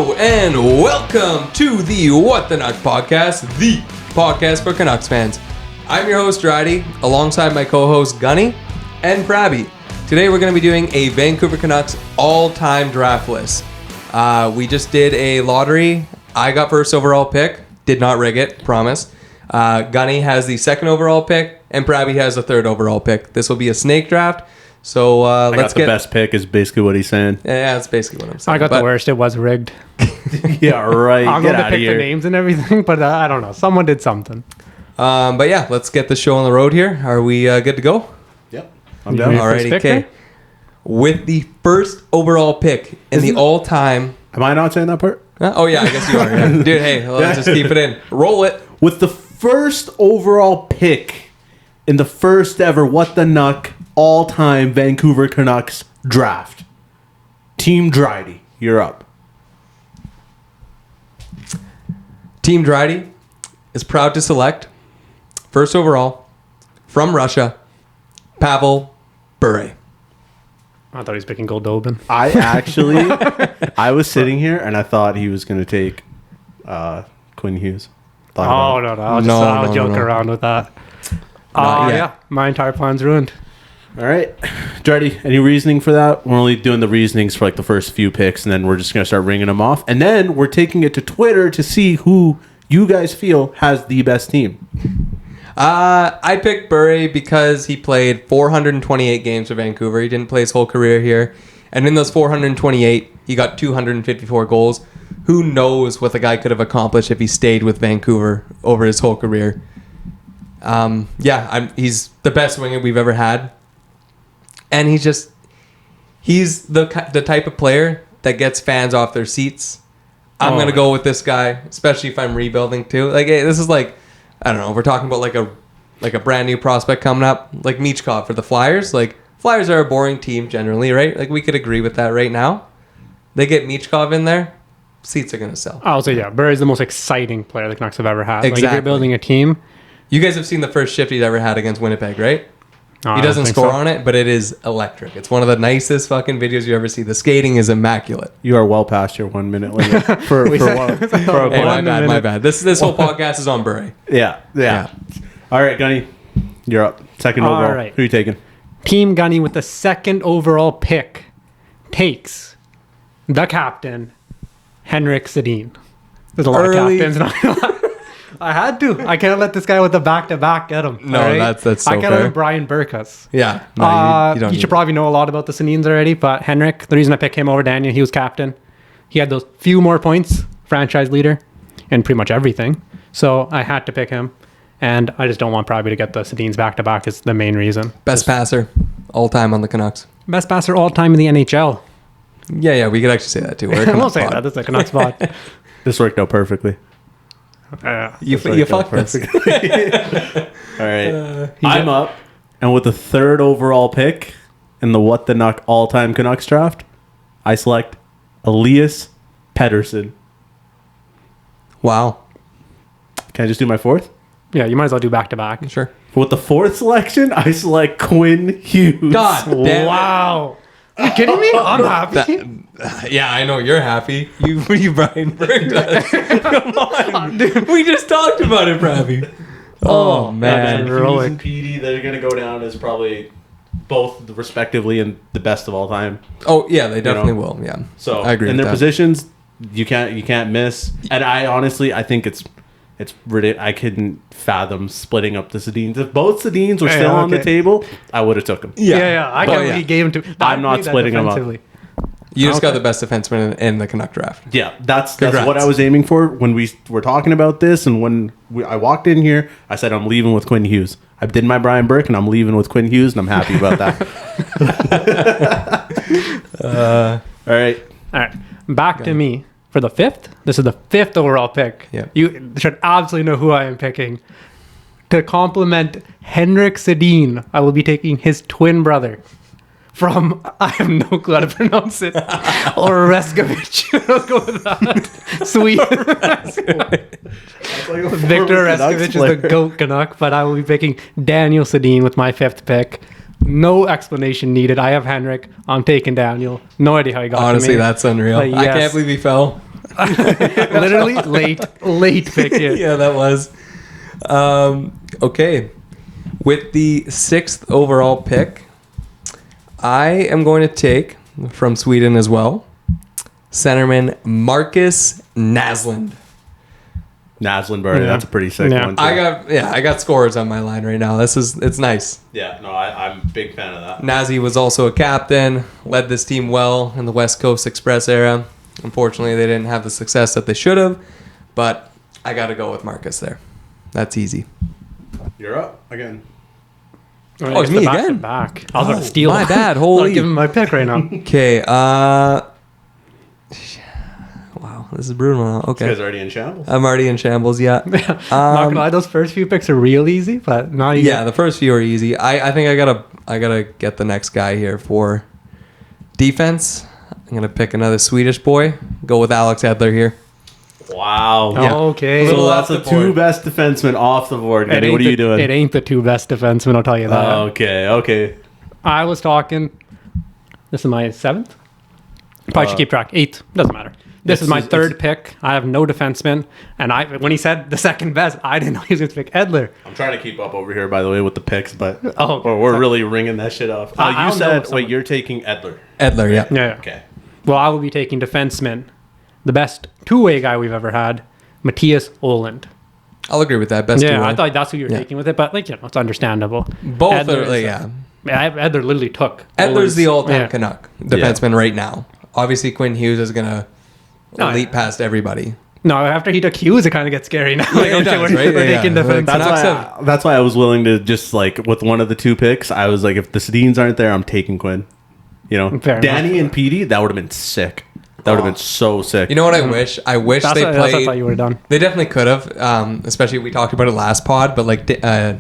Hello and welcome to the What the Nuck Podcast, the podcast for Canucks fans. I'm your host, Dridey, alongside my co-hosts, Gunny and Prabby. Today we're going to be doing a Vancouver Canucks all-time draft list. We just did a lottery. I got first overall pick. Did not rig it, promise. Gunny has the second overall pick, and Prabby has the third overall pick. This will be a snake draft. So let's get the best pick is basically what he's saying. Yeah, that's basically what I'm saying. I got the worst. It was rigged. Yeah, right. I'm going to pick the names and everything, but I don't know. Someone did something. But yeah, let's get the show on the road here. Are we good to go? Yep. I'm down. Alrighty, okay. With the first overall pick in the all-time... Am I not saying that part? Oh yeah, I guess you are. Yeah. Dude, hey, let's just keep it in. Roll it. With the first overall pick in the first ever What the Nuck all-time Vancouver Canucks draft, Team Dridey, you're up. Team Dridey is proud to select first overall from Russia, Pavel Bure. I thought he was picking Goldobin. I was sitting here and I thought he was going to take Quinn Hughes. No. I was joking around with that. Yeah, my entire plan's ruined. All right. Dridey, any reasoning for that? We're only doing the reasonings for like the first few picks, and then we're just going to start ringing them off. And then we're taking it to Twitter to see who you guys feel has the best team. I picked Bure because he played 428 games for Vancouver. He didn't play his whole career here. And in those 428, he got 254 goals. Who knows what the guy could have accomplished if he stayed with Vancouver over his whole career. He's the best winger we've ever had. And he's the type of player that gets fans off their seats. I'm going to go with this guy, especially if I'm rebuilding too. Like, hey, this is like, I don't know, we're talking about like a brand new prospect coming up, like Michkov for the Flyers. Like, Flyers are a boring team generally, right? Like, we could agree with that right now. They get Michkov in there, seats are going to sell. I'll say, yeah, Bure is the most exciting player the Canucks have ever had. Exactly. Like, if you're building a team. You guys have seen the first shift he's ever had against Winnipeg, right? No, he doesn't score on it, but it is electric. It's one of the nicest fucking videos you ever see. The skating is immaculate. You are well past your 1 minute limit for a Hey, my bad. This whole podcast is on Bure. Yeah. All right, Gunny, you're up. Second overall. All right. Who are you taking? Team Gunny with the second overall pick takes the captain, Henrik Sedin. There's a lot of captains. I had to. I can't let this guy with the back-to-back get him. No, right? that's so I can't fair. let him Brian Burkus. Yeah. No, you should probably know a lot about the Sedins already, but Henrik, the reason I picked him over Daniel, he was captain. He had those few more points, franchise leader, and pretty much everything. So I had to pick him, and I just don't want Prabby to get the Sedins back-to-back is the main reason. Best passer all time on the Canucks. Best passer all time in the NHL. Yeah, we could actually say that too. We'll say that. That's a Canucks spot. This worked out perfectly. You fucked us. All right. I'm up. And with the third overall pick in the What the Nuck all-time Canucks draft, I select Elias Pettersson. Wow. Can I just do my fourth? Yeah, you might as well do back-to-back. Sure. With the fourth selection, I select Quinn Hughes. God damn. Wow. Are you kidding me? I'm happy. Yeah, I know you're happy. You Brian Burke does. Come on, dude. We just talked about it, Prabby. Oh man, Hughes and Petey, they're gonna go down as probably both respectively and the best of all time. Oh yeah, they definitely will. Yeah. So I agree. In with their positions, you can't miss. And I honestly, I think it's ridiculous. I couldn't fathom splitting up the Sedins. If both Sedins were still on the table, I would have took them. Yeah. I can't believe he gave him to. I'm not splitting them up. You just got the best defenseman in the Canuck draft. Yeah, that's what I was aiming for when we were talking about this. And when I walked in here, I said, I'm leaving with Quinn Hughes. I did my Brian Burke, and I'm leaving with Quinn Hughes, and I'm happy about that. All right. Back to me for the fifth. This is the fifth overall pick. Yeah. You should absolutely know who I am picking. To complement Henrik Sedin, I will be taking his twin brother. From, I have no clue how to pronounce it, or Reskovich. Let's go with that. Sweet. Victor Reskovich is the GOAT Canuck, but I will be picking Daniel Sedin with my fifth pick. No explanation needed. I have Henrik. I'm taking Daniel. No idea how he got Honestly, to me. that's unreal. Yes. I can't believe he fell. Literally late pick here. Yeah, that was. Okay. With the 6th overall pick, I am going to take, from Sweden as well, centerman Marcus Naslund. Naslund, that's a pretty sick Yeah. one. Too. I got scores on my line right now. It's nice. Yeah, no, I'm a big fan of that. Nazi was also a captain, led this team well in the West Coast Express era. Unfortunately, they didn't have the success that they should have, but I got to go with Marcus there. That's easy. You're up again. Oh, it's me again? Back. I was about to steal. My bad. I'll Holy. give him my pick right now. Okay. Wow, this is brutal now. You Okay. guys already in shambles. I'm already in shambles, yeah. Not gonna lie, those first few picks are real easy, but now you Yeah, the first few are easy. I think I gotta get the next guy here for defense. I'm gonna pick another Swedish boy. Go with Alex Edler here. Wow. Yeah. Okay. So So that's off the the two board. best defensemen off the board. It Eddie, ain't what are you doing? It ain't the two best defensemen, I'll tell you that. Okay. I was talking. This is my 7th. Probably should keep track. 8th. Doesn't matter. This is my 3rd pick. I have no defenseman. And when he said the second best, I didn't know he was going to pick Edler. I'm trying to keep up over here, by the way, with the picks, but Oh, we're really ringing that shit off. I You don't know said, if someone- wait, you're taking Edler. Edler, yeah. Yeah. Okay. Well, I will be taking defenseman. The best two-way guy we've ever had, Matthias Oland. I'll agree with that. Best Yeah, duo. I thought that's who you were Yeah. taking with it, but it's understandable. Both Edler are, is, yeah. Edler literally took. Edler's the all-time Yeah. Canuck defenseman right now. Obviously, Quinn Hughes is gonna Oh, leap yeah. past everybody. No, after he took Hughes, it kind of gets scary now. Yeah, it okay, does, we're right? taking Yeah. defense. That's why I was willing to just with one of the two picks. I was like, if the Sedins aren't there, I'm taking Quinn. Fair Danny and Petey, that would have been sick. That would have been so sick. You know what I wish? I wish That's they what I played. thought you would have done. They definitely could have, especially we talked about it last pod. But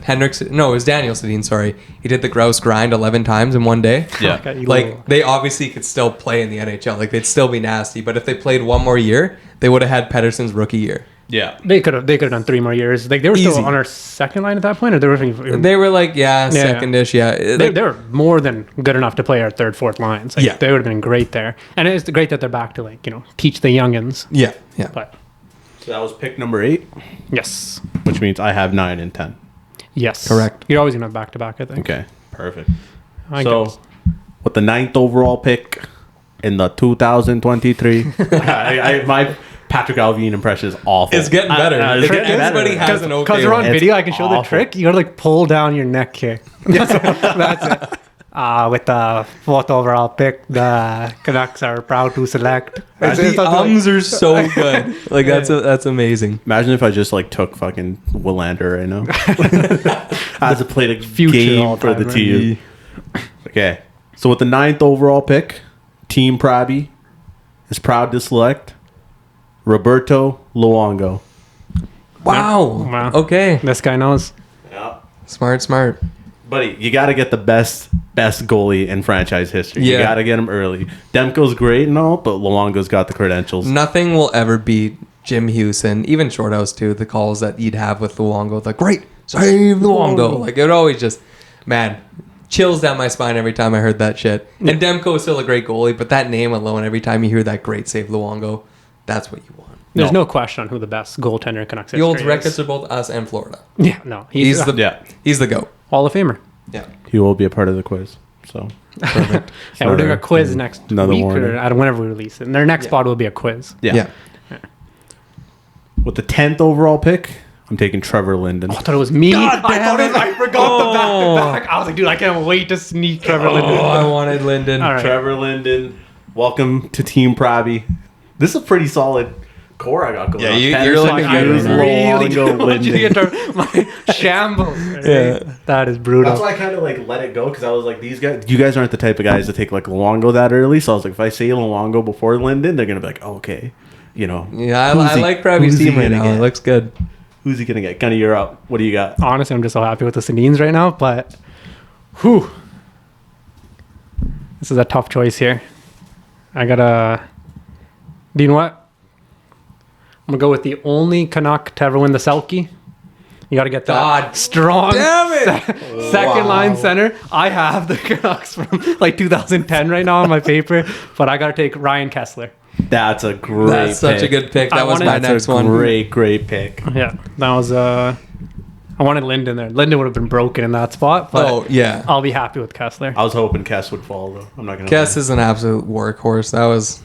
Hendricks, no, it was Daniel Sedin. Sorry, he did the grouse grind 11 times in one day. Yeah. Okay, you Like little- they obviously could still play in the NHL. Like they'd still be nasty. But if they played one more year, they would have had Pedersen's rookie year. Yeah. They could have done 3 more years. Like they were Easy. still on our second line at that point, or they were. They were like, second-ish, yeah. They were more than good enough to play our third, fourth lines. Like, Yeah. they would have been great there. And it's great that they're back to teach the youngins. Yeah. But So that was pick number 8, yes, which means I have 9 and 10. yes, Correct. You're always gonna have back to back. I think. Okay. Perfect. I So, guess. with the 9th overall pick in the 2023, my Patrick Alvin impression is awful. It's getting better. It's Like, getting everybody better. has an okay Because we're on one. video, I can show the awful. trick. You gotta pull down your neck here. That's it. With the 4th overall pick, the Canucks are proud to select. The ums are so good. Like that's amazing. Imagine if I just took fucking Willander right now. As a played a Future game all-time, for the right? team. Okay. So with the 9th overall pick, Team Prabi is proud to select Roberto Luongo. Wow. Wow. Okay. This guy knows. Yeah. Smart. Buddy, you got to get the best goalie in franchise history. You Yeah. got to get him early. Demko's great and all, but Luongo's got the credentials. Nothing will ever beat Jim Hewson, even Shorthouse too. The calls that you'd have with Luongo, like great, save Luongo. Like it would always just, man, chills down my spine every time I heard that shit. And Demko is still a great goalie, but that name alone, every time you hear that great save Luongo, that's what you want. There's no question on who the best goaltender in Canucks The old history is. records are both us and Florida. Yeah, no. He's the Yeah. he's the GOAT. Hall of Famer. Yeah. He will be a part of the quiz. So Perfect. Yeah, we're doing a Another- quiz next another week warning. or whenever we release it. And their next pod will be a quiz. yeah. With the 10th overall pick, I'm taking Trevor Linden. I thought it was me. God damn it. I forgot the back-to-back. I was like, dude, I can't wait to sneak Trevor Linden. Oh, I wanted Linden. All right. Trevor Linden, welcome to Team Prabi. This is a pretty solid core I got going Yeah, on. you're looking I good Hughes, right now. really Luongo, want you to Linden. get to my shambles. Right? Yeah. That is brutal. That's why I kind of let it go because I was like, you guys aren't the type of guys to take Luongo that early. So I was like, if I say Luongo before Linden, they're gonna be like, oh, okay, Yeah, who's I he- like Pravi's who's he team right gonna now. get? It looks good. Who's he gonna get? Gunny, you're up. What do you got? Honestly, I'm just so happy with the Sedins right now, but whew. This is a tough choice here. I gotta. Do you know what? I'm gonna go with the only Canuck to ever win the Selke. You gotta get that God strong damn it! second Wow. line center. I have the Canucks from 2010 right now on my paper, but I gotta take Ryan Kessler. That's a great That's such a pick. good pick. That I was wanted- my That's next one. Great pick. Yeah, that was I wanted Linden there. Linden would have been broken in that spot, but Oh, yeah. I'll be happy with Kessler. I was hoping Kess would fall, though. I'm not going to Kess is an absolute workhorse.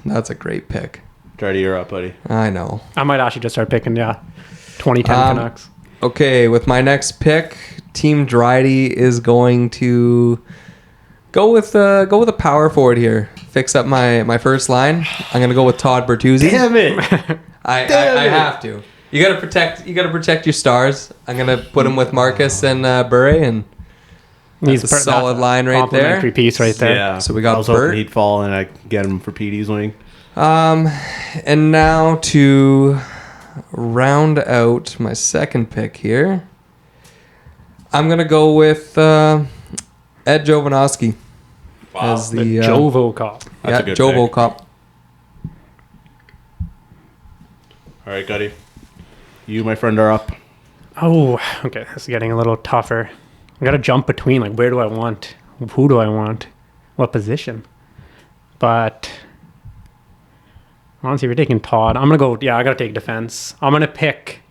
That's a great pick. Jardy, you're up, buddy. I know. I might actually just start picking 2010 Canucks. Okay, with my next pick, Team Drydy is going to go with a power forward here. Fix up my first line. I'm gonna go with Todd Bertuzzi. Damn it! I have to. You gotta protect your stars. I'm gonna put him with Marcus and Bure, and that's a solid line right there. Complimentary piece right there. Yeah. So we got I was Bert. hoping he'd fall and I could get him for Petey's wing. And now to round out my second pick here, I'm gonna go with Ed Jovanovski as The the Jovo Cop. That's a good Jovo pick. Cup. All right, Gutty. You, my friend, are up. Oh, okay. This is getting a little tougher. I got to jump between, like, where do I want? Who do I want? What position? But honestly, if you're taking Todd, I'm going to go, I got to take defense. I'm going to pick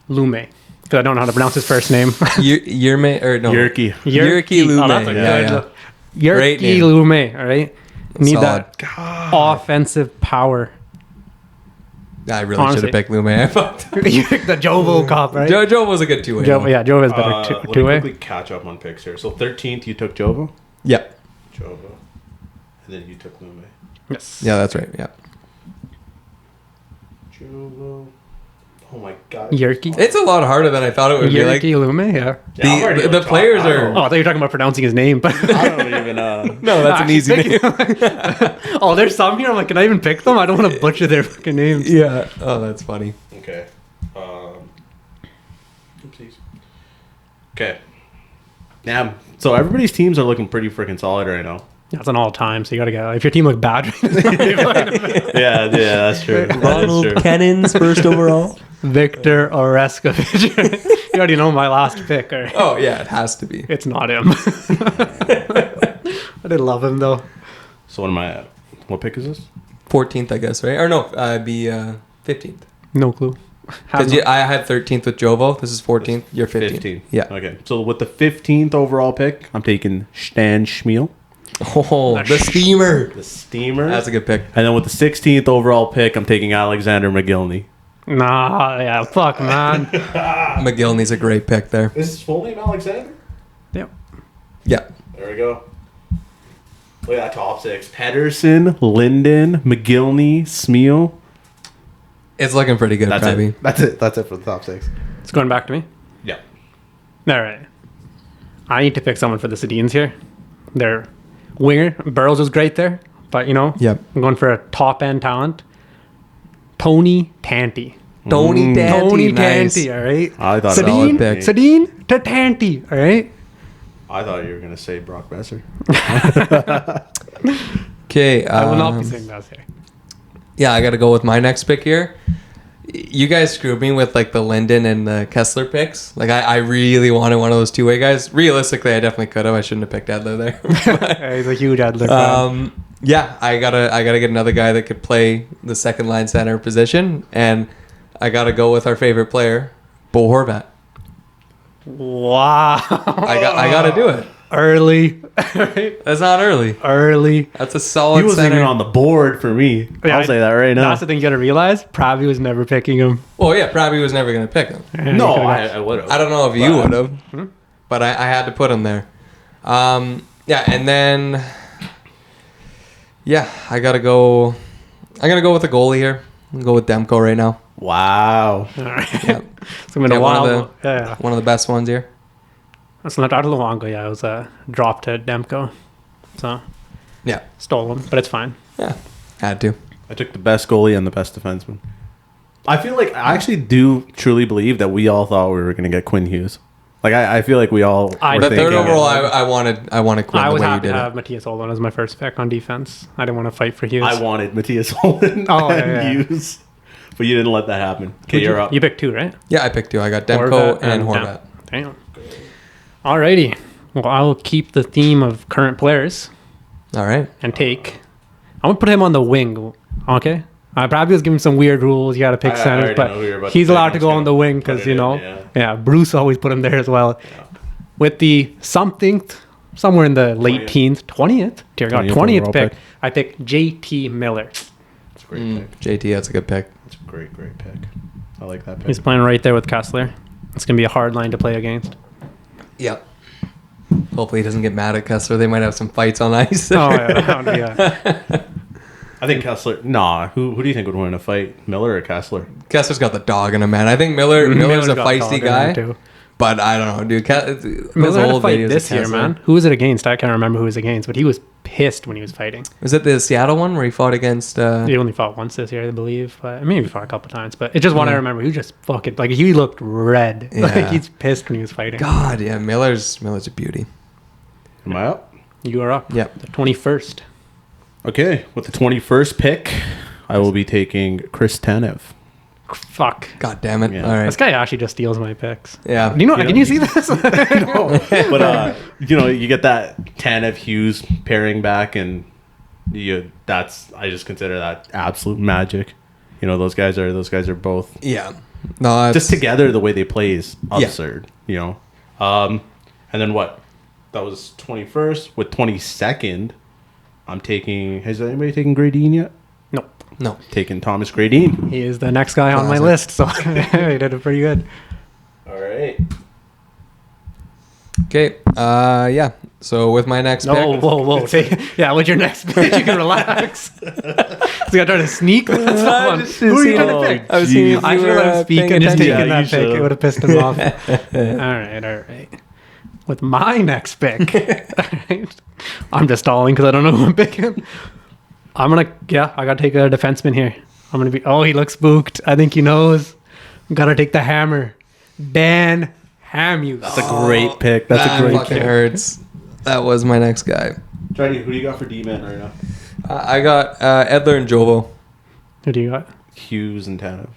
Lume, because I don't know how to pronounce his first name. Yerme or no? Yerky. Yerky Lume. Oh, that's a Yeah, good Great Yerky name. Lume, all right? Need Solid. that offensive power. I really should Honestly. have picked Lume. I fucked. You picked the Jovo Cop, right? Joe was a good two-way. Jovo, yeah, Jovo is better Let me two-way. quickly catch up on picks here. So 13th, you took Jovo. Yeah. Jovo. And then you took Lume. Yes. Yeah, that's right. Yeah. Jovo. Oh my god. Yerky. It's a lot harder than I thought it would be. Like Yerky Lume, yeah. Yeah, I'm already the on top. players I are. don't- Oh, I thought you were talking about pronouncing his name, but I don't even. No, that's an easy name. oh, there's some here. I'm like, can I even pick them? I don't want to butcher their fucking names. Yeah. Oh, that's funny. Okay. Oopsies. Okay. Damn. So everybody's teams are looking pretty freaking solid right now. That's an all time, so you gotta go. If your team look bad, Yeah, that's true. Ronald Kennins, first overall. Victor Oreskovic. You already know my last pick. Right? Oh yeah, it has to be. It's not him. I did love him though. So what am I at? What pick is this? 14th, I guess, right? Or no, it'd be 15th. No clue. Because I had 13th with Jovo. This is 14th. You're 15th. 15. Yeah. Okay. So with the 15th overall pick, I'm taking Stan Schmiel, Oh, the steamer. the steamer. That's a good pick. And then with the 16th overall pick, I'm taking Alexander McGillney. Nah, yeah, fuck, man. McGillney's a great pick there. Is his full name Alexander? Yep. Yeah. There we go. Look at that top six. Pedersen, Linden, McGillney, Smeal. It's looking pretty good, That's Krabby. it. That's it. That's it for the top six. It's going back to me. Yeah. All right. I need to pick someone for the Sedins here. Their winger, Burrows was great there, but Yep. I'm going for a top end talent. Tony Tanti. Tony Tanti. Tony Nice. Tanti, all right? I thought Solid pick. Sedin to Tanti, all right? I thought you were gonna say Brock Besser. Okay. I will not be saying that here. Yeah, I got to go with my next pick here. You guys screwed me with like the Linden and the Kessler picks. Like I really wanted one of those two-way guys. Realistically, I definitely could have. I shouldn't have picked Edler there. Yeah, he's a huge Adler fan. Yeah, I gotta get another guy that could play the second line center position, and I gotta go with our favorite player, Bo Horvat. Wow. I gotta do it. Early. That's not early. Early. That's a solid He wasn't center. even on the board for me. I'll say that right now. That's the thing you gotta realize. Pravi was never picking him. Well, yeah, probably was never gonna pick him. No, I would have. I don't know if you would have, but I had to put him there. Yeah, and then I gotta go. I'm gonna go with the goalie here. I'm gonna go with Demko right now. Wow. All right. Yeah. It's been a Yeah, while. Yeah. One of the best ones here. That's not out of Luongo. Yeah, it was a drop to Demko. So Yeah, stolen, but it's fine. yeah, had to. I took the best goalie and the best defenseman. I feel like I actually do truly believe that we all thought we were going to get Quinn Hughes. Like I feel like we all. I- were The third thinking- overall, I wanted Quinn I the was way you happy did to it. have Matthias Olin as my first pick on defense. I didn't want to fight for Hughes. I wanted Matthias Holden Oh, and yeah. Hughes, but you didn't let that happen. Okay, you're up. You picked two, right? Yeah, I picked two. I got Demko and Horvat. Damn. Alrighty. Well, I'll keep the theme of current players All right. and take. I'm gonna put him on the wing. Okay. Probably was giving some weird rules. You got to pick I centers, already know who you're but about to he's pick. allowed I'm to just go on gonna the wing put because, it you in, know, yeah. Bruce always put him there as well. Yeah. With the something, somewhere in the late 20th. teens, 20th, dear God, 20th 20th overall pick, pick. I picked JT Miller. It's a great pick. JT, that's a good pick. It's a great pick. I like that pick. He's playing right there with Kessler. It's going to be a hard line to play against. Yep. Hopefully he doesn't get mad at Kessler. They might have some fights on ice. Oh, yeah. I think Kessler. Nah, who do you think would win a fight, Miller or Kessler? Kessler's got the dog in him, man. I think Miller's a got feisty dog in him, guy. too. But I don't know, dude. Miller had a old fight videos of this year, Kessler. man. Who was it against? I can't remember who it was against, but he was pissed when he was fighting. Was it the Seattle one where he fought against? He only fought once this year, I believe. But maybe he fought a couple times. But it's just one I remember. He was just fucking like he looked red. Yeah. Like he's pissed when he was fighting. God, yeah, Miller's a beauty. Am I up? You are up. Yep. The 21st. Okay, with the 21st pick, I will be taking Chris Tanev. Fuck. God damn it! Yeah. All right. This guy actually just steals my picks. Yeah. Do you know? You know, Can you see this? But you get that Tanev Hughes pairing back, and I just consider that absolute magic. You know, those guys are both Yeah. No, just together. The way they play is absurd. You know, and then what? That was 21st. With 22nd, I'm taking. Has anybody taken Gradine yet? Nope. No. Taking Thomas Gradine. He is the next guy on my Classic. list, so he did it pretty good. All right. Okay. Yeah. So with my next No, pick, whoa. Yeah, with your next pick, you can relax. So you gotta try to sneak. That's fun. Who are you gonna pick? I was seeing if I you should were, let him speak paying and just attention. taken Yeah, that you pick. should. It would have pissed him off. All right. With my next pick, alright, I'm just stalling because I don't know who I'm picking. I gotta take a defenseman here. He looks spooked. I think he knows. Gotta take the hammer. Dan Hamhuis. That's a great pick. That's That a great fucking pick. hurts. That was my next guy. Johnny, who do you got for D-man right now? I got Edler and Jovo. Who do you got? Hughes and Tanev.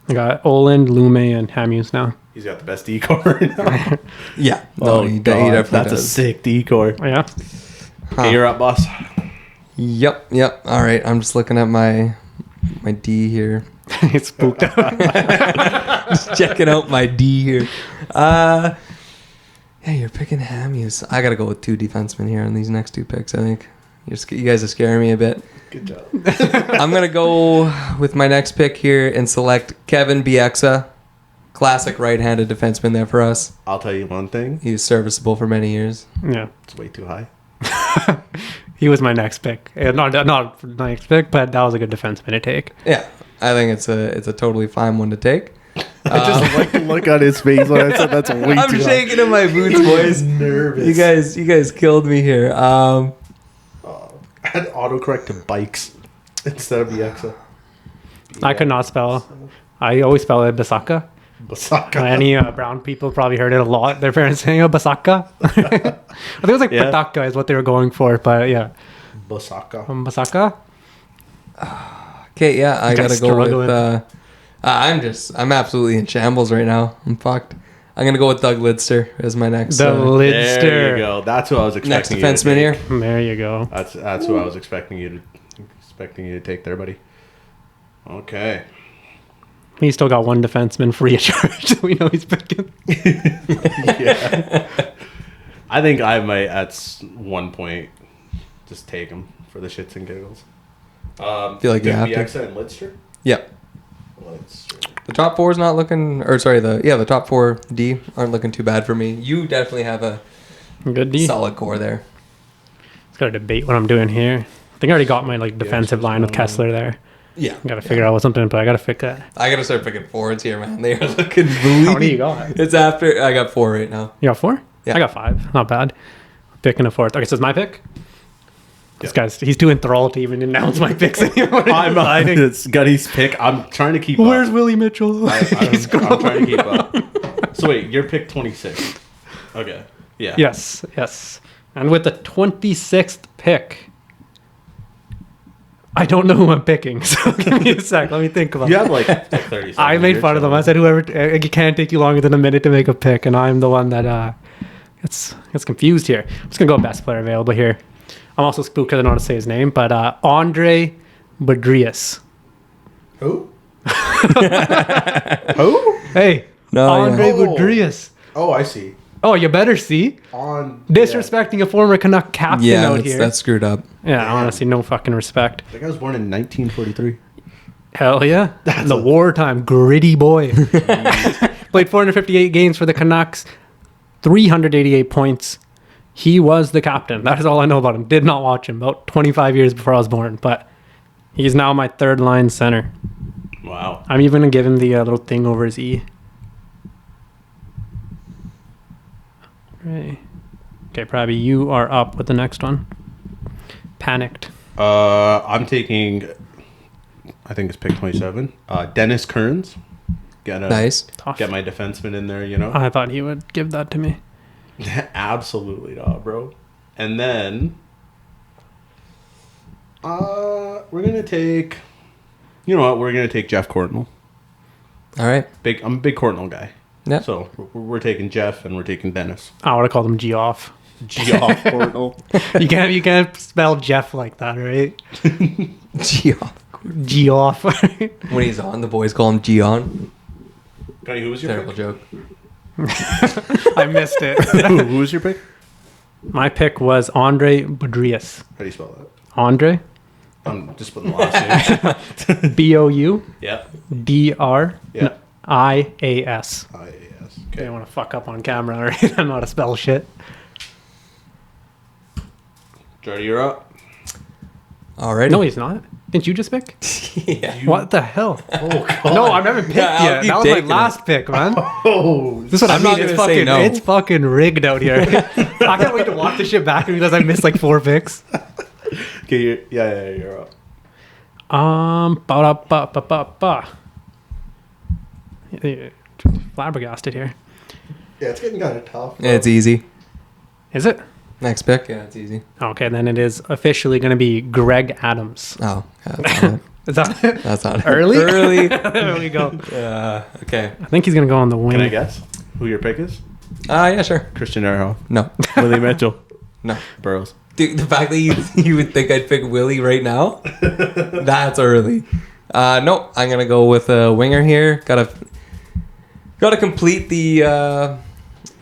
I got Oland, Lume, and Hamhuis now. He's got the best decor right now. Yeah. No, he definitely that's does. a sick decor. Oh, yeah. Okay, you're up, boss. Yep. All right. I'm just looking at my D here. It's spooked out. Just checking out my D here. Yeah, you're picking Hamhuis. I gotta go with two defensemen here on these next two picks. I think you guys are scaring me a bit. Good job. I'm gonna go with my next pick here and select Kevin Bieksa, classic right-handed defenseman there for us. I'll tell you one thing. He was serviceable for many years. Yeah. It's way too high. He was my next pick. Not my next pick, but that was a good defenseman to take. Yeah, I think it's a totally fine one to take. I just like the look on his face when I said that's way I'm too shaking in my boots, boys. nervous. You guys killed me here. I had autocorrect to bikes instead of Bieksa. I could not spell. I always spell it Basaka. Basaka. Any brown people probably heard it a lot. Their parents saying Basaka. I think it was like Yeah. Pataka is what they were going for, but yeah. Basaka. Basaka? Okay, yeah, I Guys gotta go struggling. with. I'm absolutely in shambles right now. I'm fucked. I'm gonna go with Doug Lidster as my next The There you Lidster. go. That's who I was next expecting. you to defenseman take. here. There you go. That's who I was expecting you to take there, buddy. Okay. He still got one defenseman free of charge. We know he's picking. Yeah. I think I might at one point just take him for the shits and giggles. Feel like you have to. Bieksa and Lidster? Yep. Lidster. The top four is not looking, or sorry, the top four D aren't looking too bad for me. You definitely have a Good D. solid core there. Just gotta debate what I'm doing here. I think I already got my defensive line with Kessler there. Yeah. Gotta figure out something, but I gotta fix that. I gotta start picking forwards here, man. They are looking How many bleak. you got? It's after I got 4 right now. You got 4? Yeah. I got 5. Not bad. Picking a 4th. Okay, so it's my pick. This guy's he's too enthralled to even announce my picks anymore. It's Gunny's pick. I'm trying to keep Where's up. Willie Mitchell? I'm trying to keep up. So wait, your pick 26. Okay. Yeah. Yes. And with the 26th pick, I don't know who I'm picking. So give me a sec. Let me think about You it. have like 30 seconds. I made fun of them. I said whoever it can't take you longer than a minute to make a pick, and I'm the one that gets confused here. I'm just gonna go best player available here. I'm also spooked because I don't know how to say his name, but Andre Badrias. Who? Who? Hey, No, Andre yeah. Badrias. Oh, I see. Oh, you better see. Disrespecting a former Canuck captain Yeah, out that's, here. that's screwed up. Yeah, honestly, no fucking respect. That guy was born in 1943. Hell yeah. The wartime gritty boy. Played 458 games for the Canucks, 388 points. He was the captain. That is all I know about him. Did not watch him. About 25 years before I was born. But he's now my third line center. Wow. I'm even going to give him the little thing over his E. Right. Okay, Prabby, you are up with the next one. Panicked. I'm taking, I think it's pick 27. Dennis Kearns. Nice. Tough. Get my defenseman in there, you know? I thought he would give that to me. Absolutely not, bro. And then, we're going to take, you know what? We're going to take Jeff Courtnall. All right. I'm a big Courtnall guy. Yeah. So we're taking Jeff and we're taking Dennis. I would have called him Geoff. Geoff Courtnall. You can't spell Jeff like that, right? Gion. Geoff. When he's on, the boys call him Gion. Gunny, who was your Terrible pick? joke. I missed it. Who was your pick? My pick was Andre Badrias. How do you spell that? Andre, I'm just putting the last name. Boudraias. Yeah. IAS. IAS. I Okay. don't want to fuck up on camera, right? I know how to spell shit. Jordy, you're up. Alrighty. No, he's not. Didn't you just pick? Yeah. What the hell? Oh, God. No, I've never picked Yeah, I'll yet. keep That was my taking last pick, man. Oh, This is what I'm I not mean. It's gonna say fucking, no. it's fucking rigged out here. I can't wait to watch this shit back and realize I missed like 4 picks. okay. You're up. Ba-da-ba-ba-ba-ba. Flabbergasted here. Yeah, it's getting kind of tough. Yeah, it's easy. Is it? Next pick. Yeah, it's easy. Okay, then it is officially going to be Greg Adams. Oh, yeah, that's not it. Is that it? That's not it. Early? Early. There we go. Okay. I think he's going to go on the wing. Can I guess who your pick is? Yeah, sure. Christian Ehrhoff. No. Willie Mitchell. No. Burrows. Dude, the fact that you would think I'd pick Willie right now, that's early. No, I'm gonna go with a winger here. Gotta complete the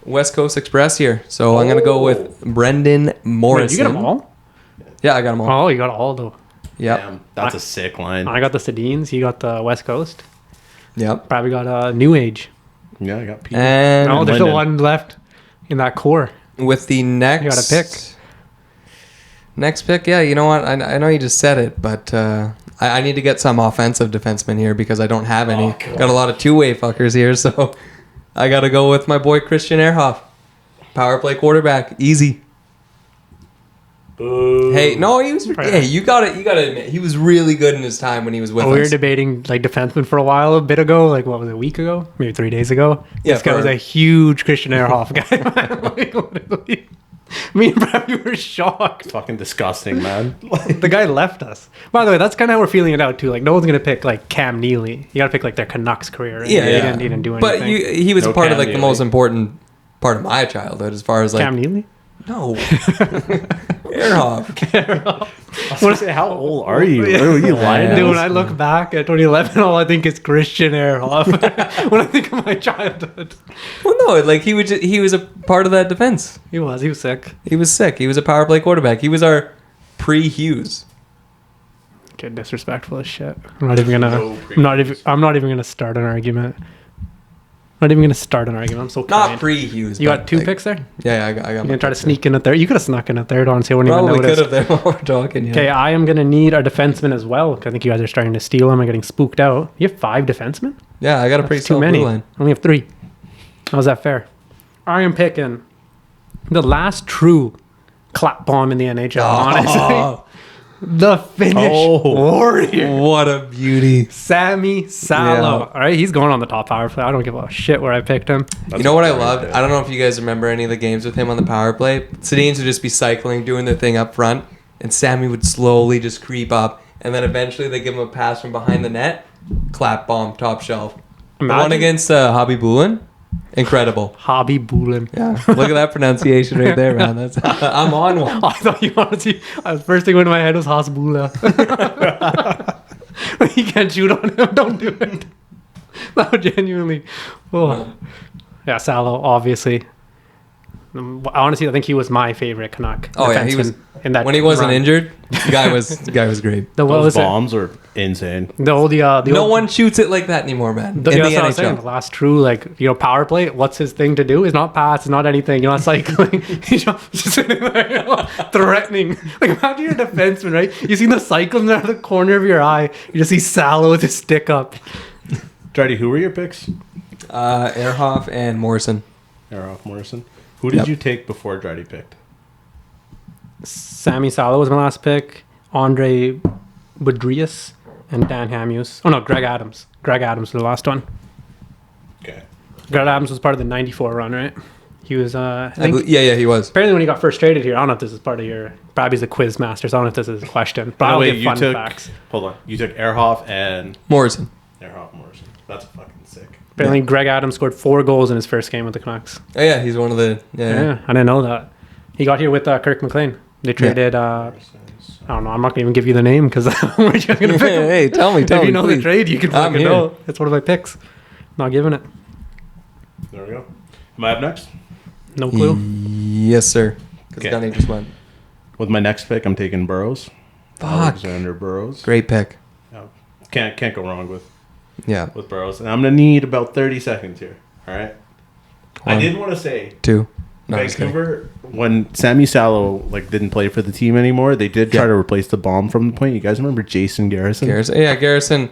West Coast Express here. So I'm gonna go with Brendan Morrison. Wait, you got them all? Yeah, I got them all. Oh, you got all though. Yep. Damn, that's a sick line. I got the Sedines. You got the West Coast. Yep. Probably got New Age. Yeah, I got Pete. And No, there's Linden. the one left in that core. with the next, You gotta pick. Next pick, yeah. You know what? I know you just said it, but I need to get some offensive defensemen here because I don't have any. God. Got a lot of two-way fuckers here, so I got to go with my boy Christian Ehrhoff, power play quarterback, easy. Boo. Hey, no, he was. Hey, you got to admit he was really good in his time when he was with We were us. debating like defenseman for a while, a bit ago, like what was it, a week ago, maybe 3 days ago. Yeah, This guy was a huge Christian Ehrhoff guy. Like, literally. Me and Bradley were shocked. Fucking disgusting, man. The guy left us. By the way, that's kind of how we're feeling it out too. Like no one's gonna pick like Cam Neely. You gotta pick like their Canucks career. Right? Yeah, he yeah. didn't do anything. But he was No a part of Cam like the Neely. most important part of my childhood, as far as like Cam Neely. no Ehrhoff. What is it? How old are you? What are you lying Dude, to when us? I look back at 2011, all I think is Christian Ehrhoff. When I think of my childhood, Well, no, like he was a part of that defense. he was sick. He was sick. He was a power play quarterback. He was our pre-Hughes. Get disrespectful as shit. I'm not even gonna. No I'm not even gonna start an argument. I'm not even gonna start an argument. I'm so Not kind. pre-Hughes. You but, got 2 like, picks there. Yeah, I got. You gonna try to sneak in it there? You could have snuck in it there. Honestly, I wouldn't even Probably could notice. have there while we're talking. Yeah. Okay, I am gonna need a defenseman as well. 'Cause I think you guys are starting to steal them and getting spooked out. You have 5 defensemen. Yeah, I got a pretty That's too solid many. blue line. I only have 3. How's that fair? I am picking the last true clap bomb in the NHL. Honestly, the Finnish warrior, What a beauty. Sammy Salo. Yeah. All right, he's going on the top power play. I don't give a shit where I picked him. You know what I loved? I don't know if you guys remember any of the games with him on the power play. Sedines would just be cycling, doing their thing up front, and Sammy would slowly just creep up, and then eventually they give him a pass from behind the net, clap bomb, top shelf. The one Imagine- against Hobby Bulin, Incredible. Hobby Bulin. Yeah. Look at that pronunciation right there, man. That's I'm on one. I thought you wanted to. The first thing went in my head was Hasbula. You can't shoot on him. Don't do it. No, genuinely. Oh. Yeah, Salo, obviously. Honestly, I think he was my favorite Canuck. Oh yeah, he was in that when he wasn't run. injured. The guy was great. What Those was it? bombs are insane. The old, No one shoots it like that anymore, man. The, in the that's what I was saying. NHL. The last true, power play. What's his thing to do? It's not pass. It's not anything. It's cycling. He's just sitting there, threatening. Like, imagine you're a defenseman, right? You see the cycling out of the corner of your eye. You just see Salo with his stick up. Dreddy, who were your picks? Ehrhoff and Morrison. Ehrhoff, Morrison. Who did you take before Dreddy picked? Sammy Salo was my last pick. Andre Budrias and Dan Hamius. Oh no, Greg Adams. Greg Adams was the last one. Okay. Greg Adams was part of the '94 run, right? He was. I think Yeah, he was. apparently when he got first traded here. I don't know if this is part of your. Probably he's a quiz master, so I don't know if this is a question. But I'll give fun facts. Hold on. You took Ehrhoff and Morrison. Morrison. That's fucking sick. Apparently, Greg Adams scored 4 goals in his first game with the Canucks. Oh yeah, he's one of the Yeah, I didn't know that. He got here with Kirk McLean. They traded. I don't know. I'm not gonna even give you the name because we're just gonna pick him. Hey, tell me. If you know please. the trade, you can I'm fucking here. know. It's one of my picks. Not giving it. There we go. Am I up next? No clue. Yes, sir. Because Okay. Gunny just went. With my next pick, I'm taking Burrows. Fuck. Alexander Burrows. Great pick. Can't go wrong with Yeah. Burrows. And I'm gonna need about 30 seconds here. All right. I 1, did want to say 2. No, I'm just kidding. Vancouver, when Sammy Salo didn't play for the team anymore, they did try to replace the bomb from the point. You guys remember Jason Garrison? Garrison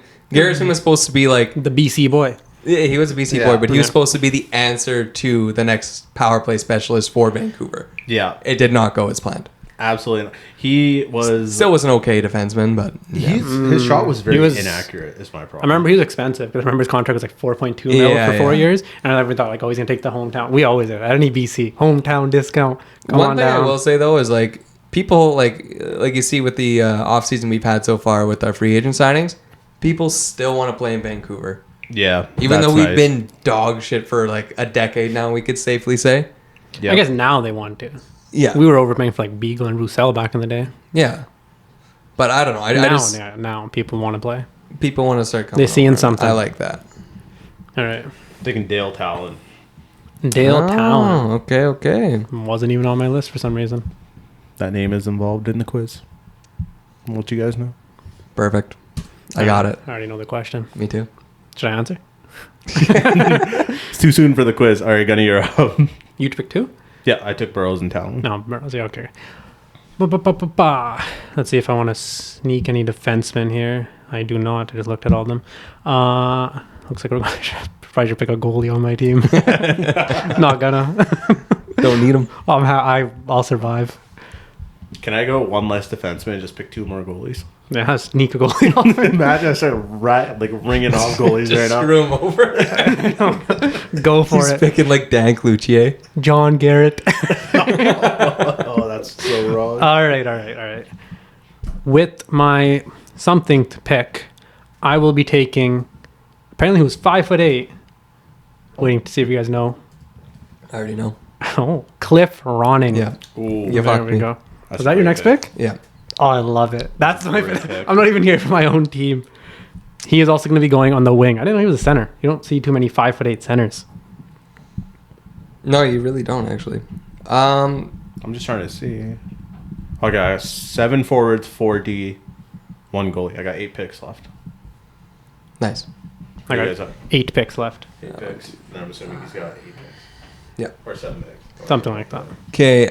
was supposed to be like. The BC boy. Yeah, he was a BC boy, but he was supposed to be the answer to the next power play specialist for Vancouver. Yeah, It did not go as planned. absolutely. Not. He was Still was an okay defenseman, but yeah. his shot was very He was- inaccurate. Is my problem. I remember he was expensive because I remember his contract was like 4.2 mil Yeah, for 4 yeah. years, and I never thought he's gonna take the hometown. We always do at any BC hometown discount. Come One on thing down. I will say though is people like you see with the offseason we've had so far with our free agent signings, people still want to play in Vancouver. Yeah, Even that's though we've nice. been dog shit for like a decade now, we could safely say. Yeah. I guess now they want to. Yeah. We were overpaying for Beagle and Roussel back in the day. Yeah. But I don't know. I just Now people want to play. people want to start coming. They're seeing over. something. I like that. All right, taking Dale Talon. Dale Talon Okay. wasn't even on my list for some reason. That name is involved in the quiz. I'll let you guys know. Perfect. I got it. I already know the question. Me too. Should I answer? It's too soon for the quiz. All right, Gunny, you're up. You pick 2? Yeah, I took Burrows and Talon. No, yeah, okay. Ba-ba-ba-ba-ba. Let's see if I want to sneak any defensemen here. I do not. I just looked at all of them. Looks like we're going to probably should pick a goalie on my team. Not gonna. Don't need them. I'll survive. Can I go one less defenseman and just pick 2 more goalies? Yeah, sneak a goalie off. Imagine I start ringing off goalies right Just now. screw them over. Go for He's it. picking like Dan Cloutier. John Garrett. Oh, that's so wrong. All right. With my something to pick, I will be taking. Apparently, he was 5'8". Waiting to see if you guys know. I already know. Oh, Cliff Ronning. Yeah. Ooh, You There fucked we me. go. That's Was that your a next great pick? Yeah. Oh, I love it. That's my. great pick. I'm not even here for my own team. He is also going to be going on the wing. I didn't know he was a center. You don't see too many 5'8" centers. No, you really don't actually. I'm just trying to see. Okay, I got 7 forwards, 4 D, 1 goalie. I got 8 picks left. Nice. I You got guys have 8 picks left. 8 picks. And I'm assuming he's got 8 picks. Yeah. Or 7 picks. Something like that. Okay.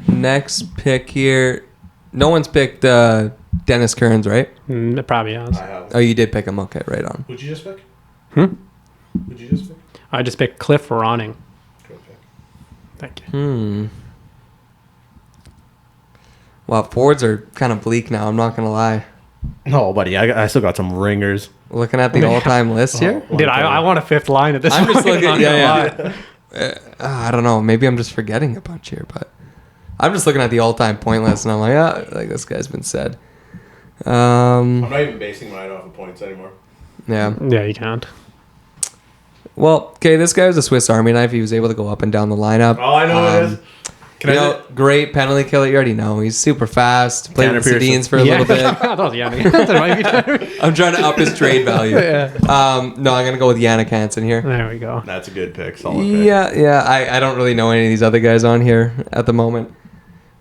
Next pick here. No one's picked Dennis Kearns, right? It probably has. I have. Oh, you did pick him. Okay, right on. Who'd you just pick? Hmm? Who'd you just pick? I just picked Cliff Ronning. Good pick. Thank you. Well, forwards are kind of bleak now. I'm not gonna lie. No, buddy, I still got some ringers. Looking at the all-time list here. Dude, I want a 5th line at this I'm point. just looking. not Yeah, gonna yeah. I don't know. Maybe I'm just forgetting a bunch here, but I'm just looking at the all-time point list, and I'm like, like this guy's been said. I'm not even basing mine off of points anymore. Yeah. lie. Yeah, you can't. Well, okay, this guy was a Swiss Army knife. He was able to go up and down the lineup. Oh, I know what it is. Great penalty killer. You already know. He's super fast. Played Tanner with Sedins for a little bit. That was Yanni. That might be Tanner. I'm trying to up his trade value. Yeah. No, I'm going to go with Yannick Hansen here. There we go. That's a good pick. Solid pick. Yeah. I don't really know any of these other guys on here at the moment.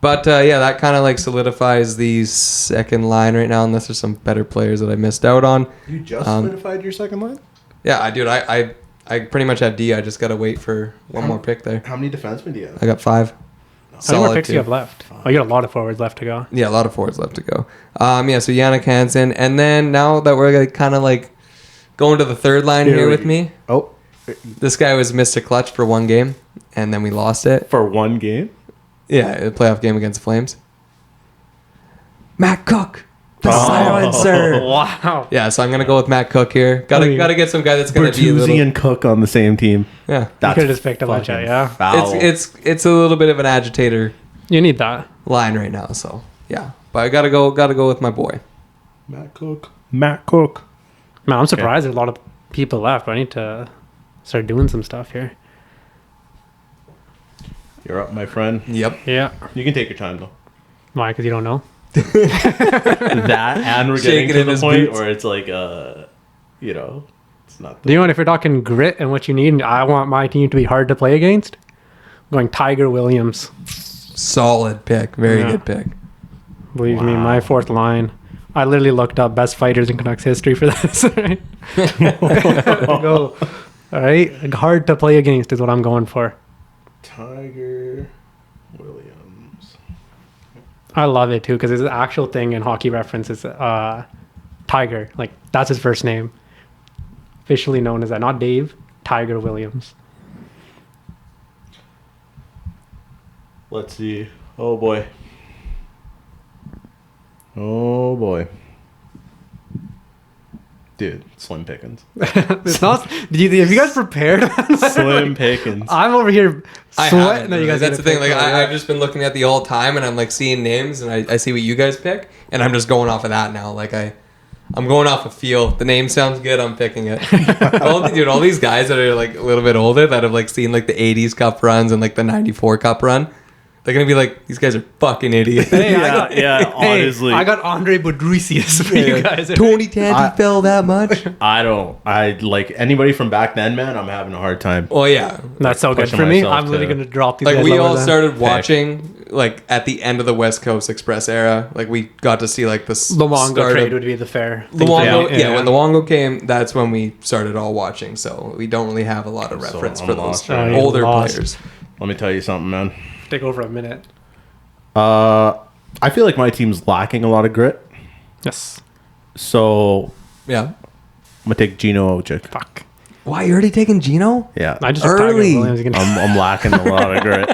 But, that kind of like solidifies the second line right now, unless there's some better players that I missed out on. You just solidified your second line? Yeah, I pretty much have D. I just got to wait for one more pick there. How many defensemen do you have? I got 5. How many more picks do you have left? Oh, you got a lot of forwards left to go. Yeah, a lot of forwards left to go. So Yannick Hansen. And then now that we're like, kind of like going to the third line here with me. Oh. This guy was Mr. Clutch for one game, and then we lost it. For one game? Yeah, a playoff game against the Flames. Matt Cook. The silencer. Wow. Yeah, so I'm going to go with Matt Cook here. Gotta get some guy that's going to be a little... Bertuzzi and Cook on the same team. Yeah. You could have just picked a bunch out, yeah. Foul. It's a little bit of an agitator You need that. line right now, so yeah. But I gotta go with my boy. Matt Cook. Man, I'm surprised there's a lot of people left. I need to start doing some stuff here. You're up, my friend. Yep. Yeah. You can take your time, though. Why? Because you don't know? That, and we're Shaking getting in to the his point boots. where it's like, it's not... Do you know what? If you're talking grit and what you need, I want my team to be hard to play against. I'm going Tiger Williams. Solid pick. Very good pick. Believe me, my fourth line. I literally looked up best fighters in Canucks history for this. Right? Go. All right. Hard to play against is what I'm going for. Tiger Williams. I love it too because his actual thing in Hockey Reference is Tiger. Like that's his first name. Officially known as that. Not Dave. Tiger Williams. Let's see. Oh, boy. Oh, boy. Dude, slim pickings. It's not. Have you guys prepared? Slim pickings. I'm over here I sweating haven't, that you guys. that's the thing. Like I've just been looking at the all time, and I'm like seeing names, and I see what you guys pick, and I'm just going off of that now. Like I'm going off of feel. The name sounds good. I'm picking it. All these guys that are like a little bit older that have like seen like the '80s Cup runs and like the '94 Cup run. They're gonna be like, these guys are fucking idiots. Hey, honestly. I got Andre Boudricius for you guys. Tony Tanti fell that much. I like anybody from back then, man. I'm having a hard time. Well, yeah. That's so good pushing for me. myself I'm literally to- gonna drop these. Like guys we lower all than- started watching like at the end of the West Coast Express era. Like we got to see like the Luongo start trade of would be the fair. thing Luongo. for me. Yeah, when Luongo came, that's when we started all watching. So we don't really have a lot of So reference I'm for lost those right now. older Lost. players. Let me tell you something, man. Take over a minute. I feel like my team's lacking a lot of grit. Yes. So Yeah. I'm gonna take Gino Ojic. Fuck. Why you already taking Gino? Yeah, I just took Tiger Early. Williams again. I'm lacking a lot of grit.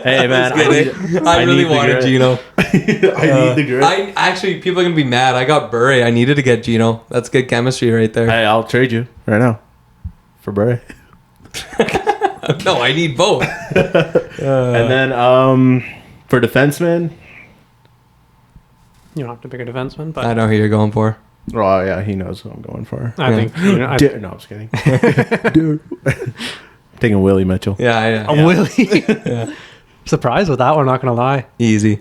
Hey man, I really need the wanted grit. Gino. I need the grit. I actually, people are gonna be mad. I got Burry. I needed to get Gino. That's good chemistry right there. Hey, I'll trade you right now for Bray. No, I need both. And then for defenseman, You don't have to pick a defenseman, but I know who you're going for. oh yeah, he knows who I'm going for. I Yeah. think you know, I, No, I'm just kidding. Dude, taking Willie Mitchell. Yeah. I'm Willie. Surprised with that one. Not gonna lie. Easy.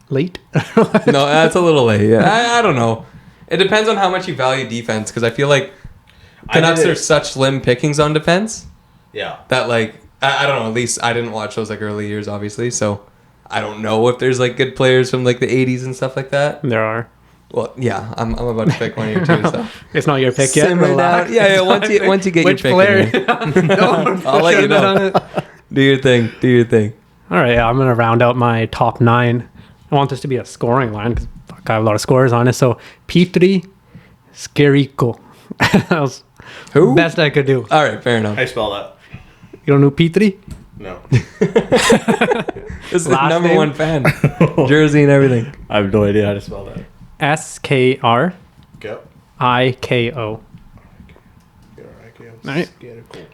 Late. No, that's a little late. Yeah. I don't know. It depends on how much you value defense, because I feel like Canucks are such slim pickings on defense Yeah. that like I don't know. At least I didn't watch those like early years, obviously. So I don't know if there's like good players from like the '80s and stuff like that. There are. Well, yeah, I'm about to pick one of your two. So It's not your pick yet. Simmer Relax. down. Yeah. Once you get Which your player? pick, in there. I'll let you know. Do your thing. All right, yeah, I'm gonna round out my top 9. I want this to be a scoring line because I have a lot of scorers on it. So Petri, Skerico. That was Who? best I could do. All right, fair enough. How you spell that? You don't know Petri? No. This is the Last number name? one fan. Jersey and everything. I have no idea how to spell that. Skriko. Go. All right.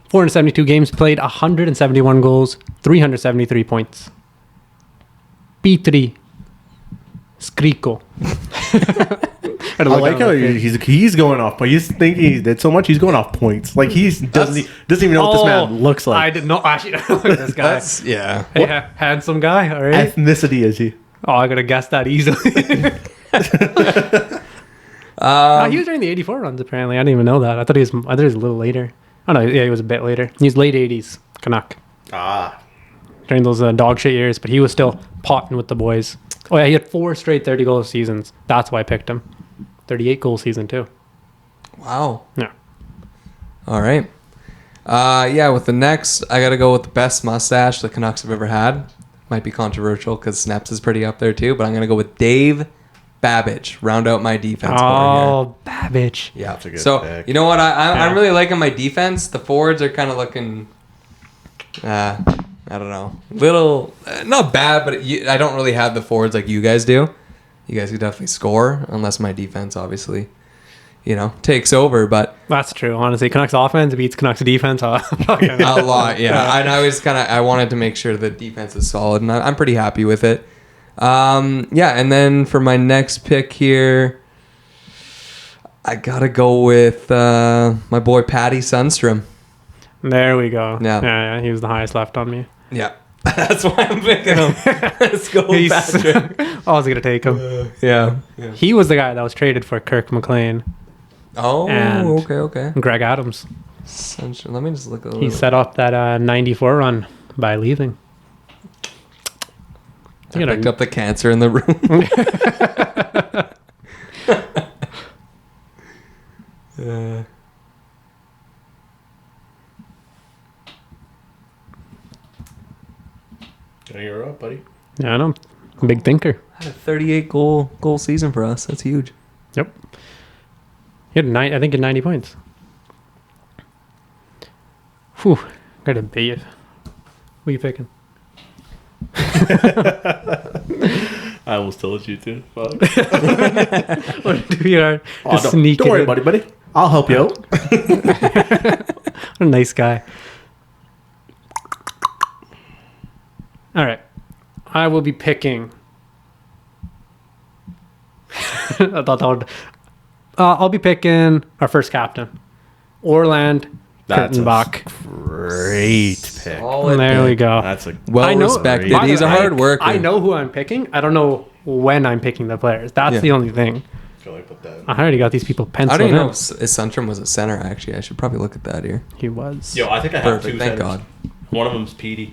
472 games played, 171 goals, 373 points. Petri Skriko. I like how he's going off, but he's thinking he did so much. He's going off points. Like doesn't even know what this man looks like. I did not actually look at this guy. Yeah. Hey, handsome guy. All right. Ethnicity is he? Oh, I could have guessed that easily. He was during the '84 runs. Apparently, I didn't even know that. I thought he was a little later. Oh no, yeah, he was a bit later. He was late '80s Canuck during those dog shit years, but he was still potting with the boys. Oh yeah, he had 4 straight 30-goal seasons. That's why I picked him. 38-goal season too. Wow. Yeah. All right. Yeah, with the next, I got to go with the best mustache the Canucks have ever had. Might be controversial because Snaps is pretty up there too, but I'm going to go with Dave Babbage. Round out my defense. Oh, Babbage. Yeah. That's a good pick. You know what? I'm really liking my defense. The forwards are kind of looking, I don't know, little, not bad, but I don't really have the forwards like you guys do. You guys could definitely score, unless my defense obviously, takes over. But That's true. Honestly, Canucks offense beats Canucks defense a lot, yeah. And I wanted to make sure the defense is solid, and I'm pretty happy with it. Yeah, and then for my next pick here, I gotta go with my boy Patty Sundstrom. There we go. Yeah. He was the highest left on me. Yeah, that's why I'm picking him. Let's go, Patrick. I was gonna take him. Yeah. He was the guy that was traded for Kirk McLean Oh, And- okay. and Greg Adams. Sunshine. Let me just look a little. He set up that 94 run by leaving. I picked up the cancer in the room. You're up, buddy. Yeah, I know. Big thinker. Had a 38 goal season for us. That's huge. Yep. He had I think he had 90 points. Whew. Got to beat it. What are you picking? I almost told you to. Fuck. What do we are? Just sneak don't it worry, in. buddy. I'll help you out. What a nice guy. All right. I will be picking. I thought that would. I'll be picking our first captain, Orland That's Kurtenbach. Great pick. Solid There we pick. go. That's a Well I know- respected. By the He's a way, hard worker. I know who I'm picking. I don't know when I'm picking the players. That's Yeah. the only thing. put that. I already got these people I penciled don't even know in. if Sundstrom was a center, actually. I should probably look at that here. He was. Yo, I think I have Perfect. two Thank centers. God. One of them's Petey.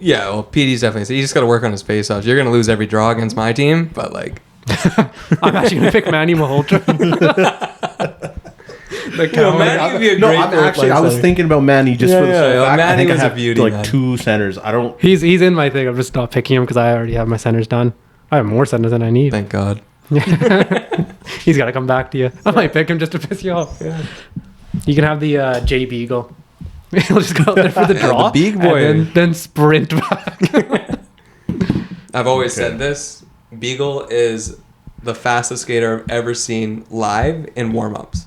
Yeah, well, PD's definitely. So you just got to work on his face-offs. You're going to lose every draw against my team, but like. I'm actually going to pick Manny Malhotra. Manny would be a No, great I'm fourth actually. line I was center. thinking about Manny just for the yeah, sole fact. I Manny think I was a have beauty, like man. two centers. I don't. He's in my thing. I'm just not picking him because I already have my centers done. I have more centers than I need. Thank God. He's got to come back to you. I might pick him just to piss you off. Yeah. You can have the Jay Beagle. He'll just go out there for the Yeah, draw. the big boy. And then sprint back. I've always said this. Beagle is the fastest skater I've ever seen live in warm-ups.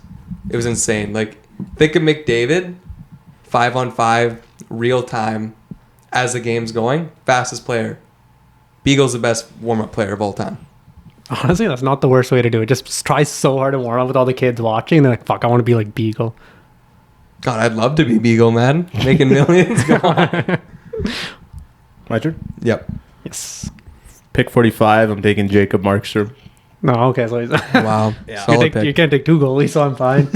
It was insane. Like, think of McDavid, 5-on-5, real time, as the game's going. Fastest player. Beagle's the best warm-up player of all time. Honestly, that's not the worst way to do it. Just try so hard to warm up with all the kids watching. They're like, fuck, I want to be like Beagle. God, I'd love to be Beagle, man. Making millions. Go on. My turn. Yep. Yes. Pick 45. I'm taking Jacob Markstrom. No, okay. So he's Wow. Yeah. Solid pick. you can't take 2 goalies, so I'm fine.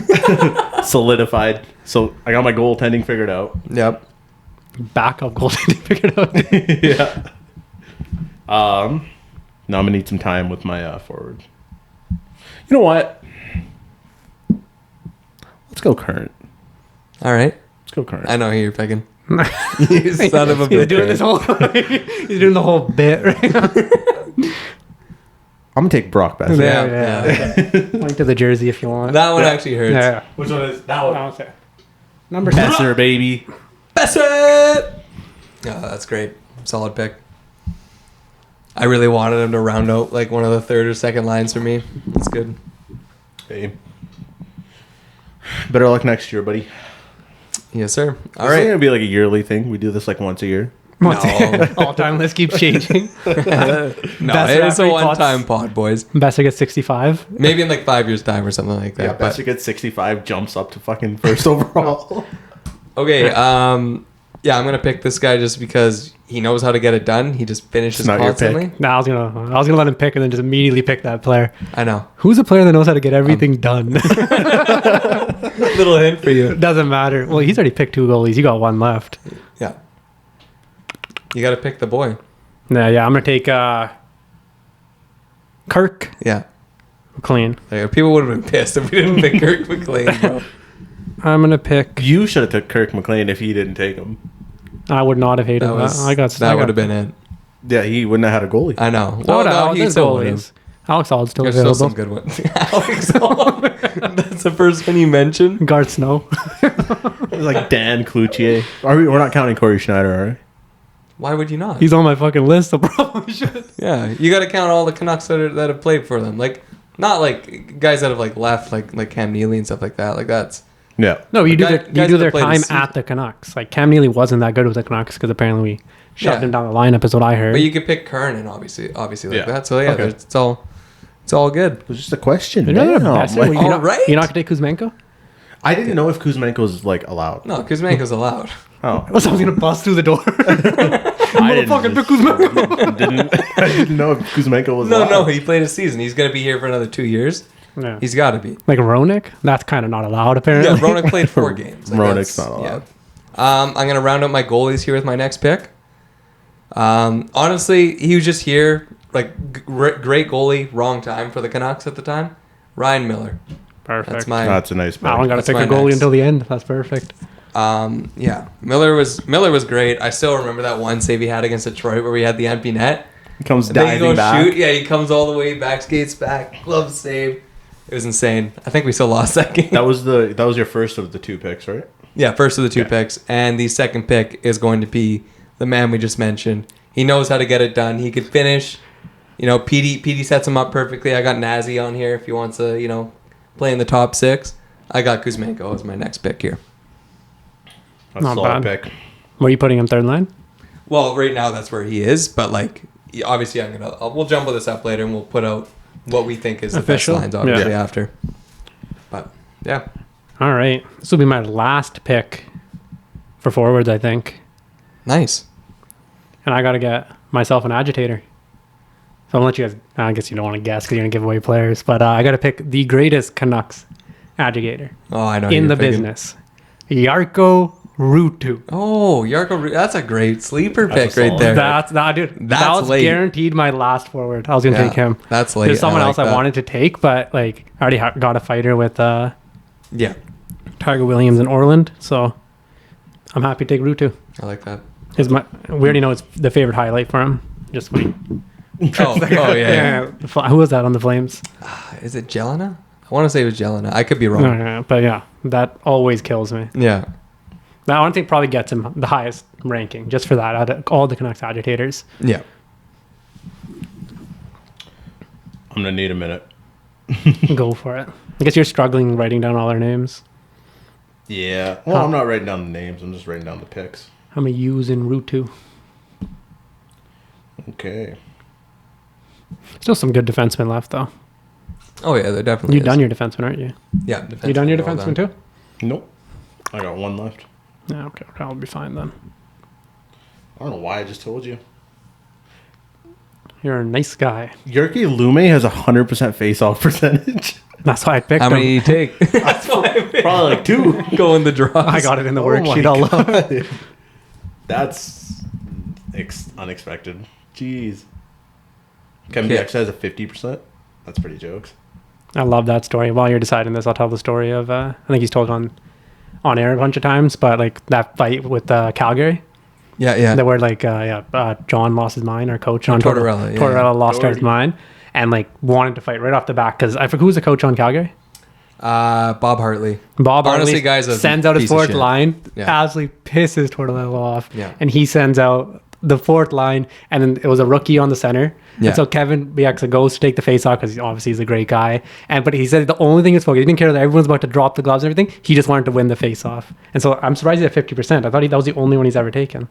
Solidified. So I got my goaltending figured out. Yep. Backup goaltending figured out. Yeah. Now I'm gonna need some time with my forward. You know what? Let's go current. All right. Let's go current. I know who you're picking. You son of a bitch. He's doing this whole. He's doing the whole bit right now. I'm gonna take Brock Besser. Yeah. Point to the jersey if you want. That one actually hurts. Yeah. Which one is that one? Okay. Number 6. Besser, baby. Besser! Oh, that's great. Solid pick. I really wanted him to round out like one of the third or second lines for me. That's good. Hey. Better luck next year, buddy. Yes, sir. All It's right. gonna be like a yearly thing. We do this like once a year. All-time list keeps changing. No, Best it is a referee one-time pod, boys. Best to get 65. Maybe in like 5 years' time or something like that. Yeah, but Bessica gets 65, jumps up to fucking first overall. okay, yeah, I'm gonna pick this guy just because he knows how to get it done. He just finishes It's not your constantly. Nah, I was gonna let him pick and then just immediately pick that player. I know. Who's a player that knows how to get everything done? Little hint for you. Doesn't matter. Well, he's already picked 2 goalies. You got 1 left. Yeah. You got to pick the boy. Nah, yeah, I'm gonna take Kirk Yeah. McLean. Like, people would have been pissed if we didn't pick Kirk McLean, bro. I'm gonna pick. You should have took Kirk McLean if he didn't take him. I would not have hated that. That would have been it. Yeah, he wouldn't have had a goalie. I know. Well, no, he there's still would have. goalies. Alex All's still There's still some available. good ones. Alex Hall. That's the first one you mentioned. Guard Snow. It's like Dan Cloutier. We're not counting Corey Schneider, are we? Why would you not? He's on my fucking list. So probably should. Yeah, you got to count all the Canucks that have played for them. Like, not like guys that have like left, like Cam Neely and stuff like that. Like that's Yeah. No, you do Guys their that played time this at the Canucks. Like Cam Neely wasn't that good with the Canucks because apparently we shoved Yeah. him down the lineup, is what I heard. But you could pick Kernan, obviously like Yeah. that. So yeah, Okay. it's all good. It was just a question. You're not Damn. the best. Like, You're not, Alright. you're not gonna take Kuzmenko? I didn't know if Kuzmenko's like allowed. No, Kuzmenko's allowed. Oh, I was gonna bust through the door. I Motherfucking pick Kuzmenko. I didn't know if Kuzmenko was allowed. No, he played a season. He's gonna be here for another 2 years. Yeah. He's got to be. Like Roenick? That's kind of not allowed, apparently. Yeah, Roenick played 4 games. Roenick's that's- not allowed. Yeah. I'm gonna round up my goalies here with my next pick. Honestly, he was just here. Like great goalie, wrong time for the Canucks at the time. Ryan Miller. Perfect. That's my. That's a nice pick. I don't gotta That's pick my a goalie next. until the end. That's perfect. Yeah, Miller was great. I still remember that one save he had against Detroit where we had the empty net. He comes And then he diving goes back. shoot. Yeah, he comes all the way back, skates back, glove save. It was insane. I think we still lost that game. That was your first of the 2 picks, right? Yeah, first of the 2 Okay. picks, and the second pick is going to be the man we just mentioned. He knows how to get it done. He could finish. You know, PD sets him up perfectly. I got Nazi on here if he wants to, play in the top 6. I got Kuzmenko as my next pick here. That's Not a solid bad. pick. Were you putting him third line? Well, right now that's where he is, but like obviously we'll jumble this up later and we'll put out what we think is the Official? best lines obviously Yeah. after. But yeah, All right. This will be my last pick for forwards, I think. nice. And I got to get myself an agitator. So I'll let you guys, I guess you don't want to guess because you're going to give away players, but I got to pick the greatest Canucks agitator Oh, I know in you're the picking. business. Jarkko Ruutu. Oh, Jarkko, that's a great sleeper That's a pick right solid there. That That's was late. guaranteed my last forward. I was going to Yeah, take him. That's late. There's someone I like else I that. wanted to take, but like I already got a fighter with Yeah, Tiger Williams and Orland, so I'm happy to take Ruutu. I like that. We already know it's the favorite highlight for him. Just when Oh yeah. who was that on the Flames? Is it Jelena? I want to say it was Jelena. I could be wrong. No, but yeah, that always kills me. Yeah. That I don't think probably gets him the highest ranking just for that out of all the Canucks agitators. Yeah. I'm gonna need a minute. Go for it. I guess you're struggling writing down all their names. Yeah. Well, I'm not writing down the names. I'm just writing down the picks. I'm a use in Ruutu. Okay. Still some good defensemen left though. Oh yeah, there definitely. You is. done your defenseman, aren't you? Yeah. You done your defensemen are all defenseman done. too? Nope. I got 1 left. Yeah, okay, I'll be fine then. I don't know why I just told you. You're a nice guy. Yerky Lume has 100% face-off percentage. That's why I picked How him. many do you take? That's why I picked Probably like 2. go in the draws. I got it in the Oh worksheet my all up. God. That's unexpected. Jeez. Kevin Okay. DX has a 50%. That's pretty jokes. I love that story. While you're deciding this, I'll tell the story of I think he's told on air a bunch of times, but like that fight with Calgary, Yeah. that where John lost his mind, our coach John Tortorella, yeah. Tortorella lost his Torty. mind and like wanted to fight right off the bat because I forget who was the coach on Calgary. Bob Hartley. Bob Honestly, Hartley guys, a sends out his piece of fourth shit. line, Yeah. absolutely pisses Tortorella off, Yeah. and he sends out the fourth line, and then it was a rookie on the center. Yeah. And so Kevin Bieksa goes to take the face off because obviously he's a great guy. But he said the only thing is focused. He didn't care that everyone's about to drop the gloves and everything. He just wanted to win the face off. And so I'm surprised he's at 50%. I thought that was the only one he's ever taken.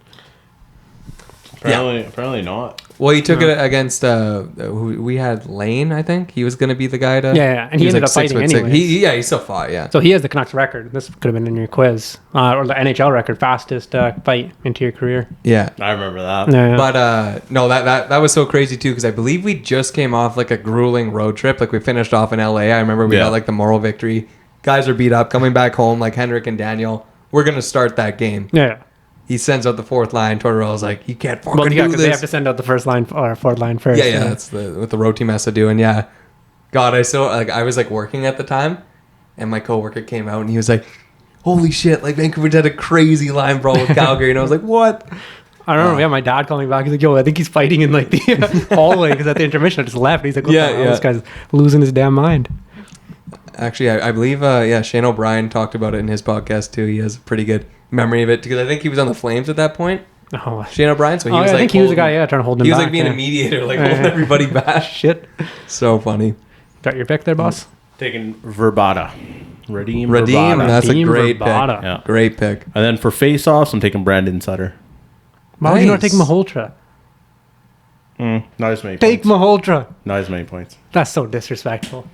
Apparently not. Well, he took it against we had Lane. I think he was going to be the guy to. Yeah, and he was ended up fighting 6'6". anyways. He still fought. Yeah. So he has the Canucks record. This could have been in your quiz, or the NHL record, fastest fight into your career. Yeah. I remember that. Yeah. But no, that was so crazy too, because I believe we just came off like a grueling road trip. Like we finished off in LA. I remember we got like the moral victory. Guys are beat up, coming back home. Like Henrik and Daniel, we're gonna start that game. Yeah. He sends out the fourth line. Tortorella's like, you can't fucking do because this. they have to send out the first line or fourth line first. Yeah, that's what the road team has to do. And yeah, God, I was like working at the time, and my coworker came out and he was like, "Holy shit! Like Vancouver had a crazy line brawl with Calgary," and I was like, "What?" I don't know. Yeah, my dad calling back. He's like, "Yo, I think he's fighting in like the hallway because at the intermission I just left." He's like, "What the hell? This guy's losing his damn mind." Actually, I believe Shane O'Brien talked about it in his podcast too. He has a pretty good memory of it because I think he was on the Flames at that point. Oh, Shane O'Brien. So he was I like, think he was the guy, trying to hold him back. He was like being a mediator, like holding everybody back. Shit. So funny. Got your pick there, boss? Taking Verbata. Redeem. That's a great pick. Yeah. Great pick. And then for face-offs, I'm taking Brandon Sutter. Why would you not take Malhotra? Not as many Take points. Malhotra. Not as many points. That's so disrespectful.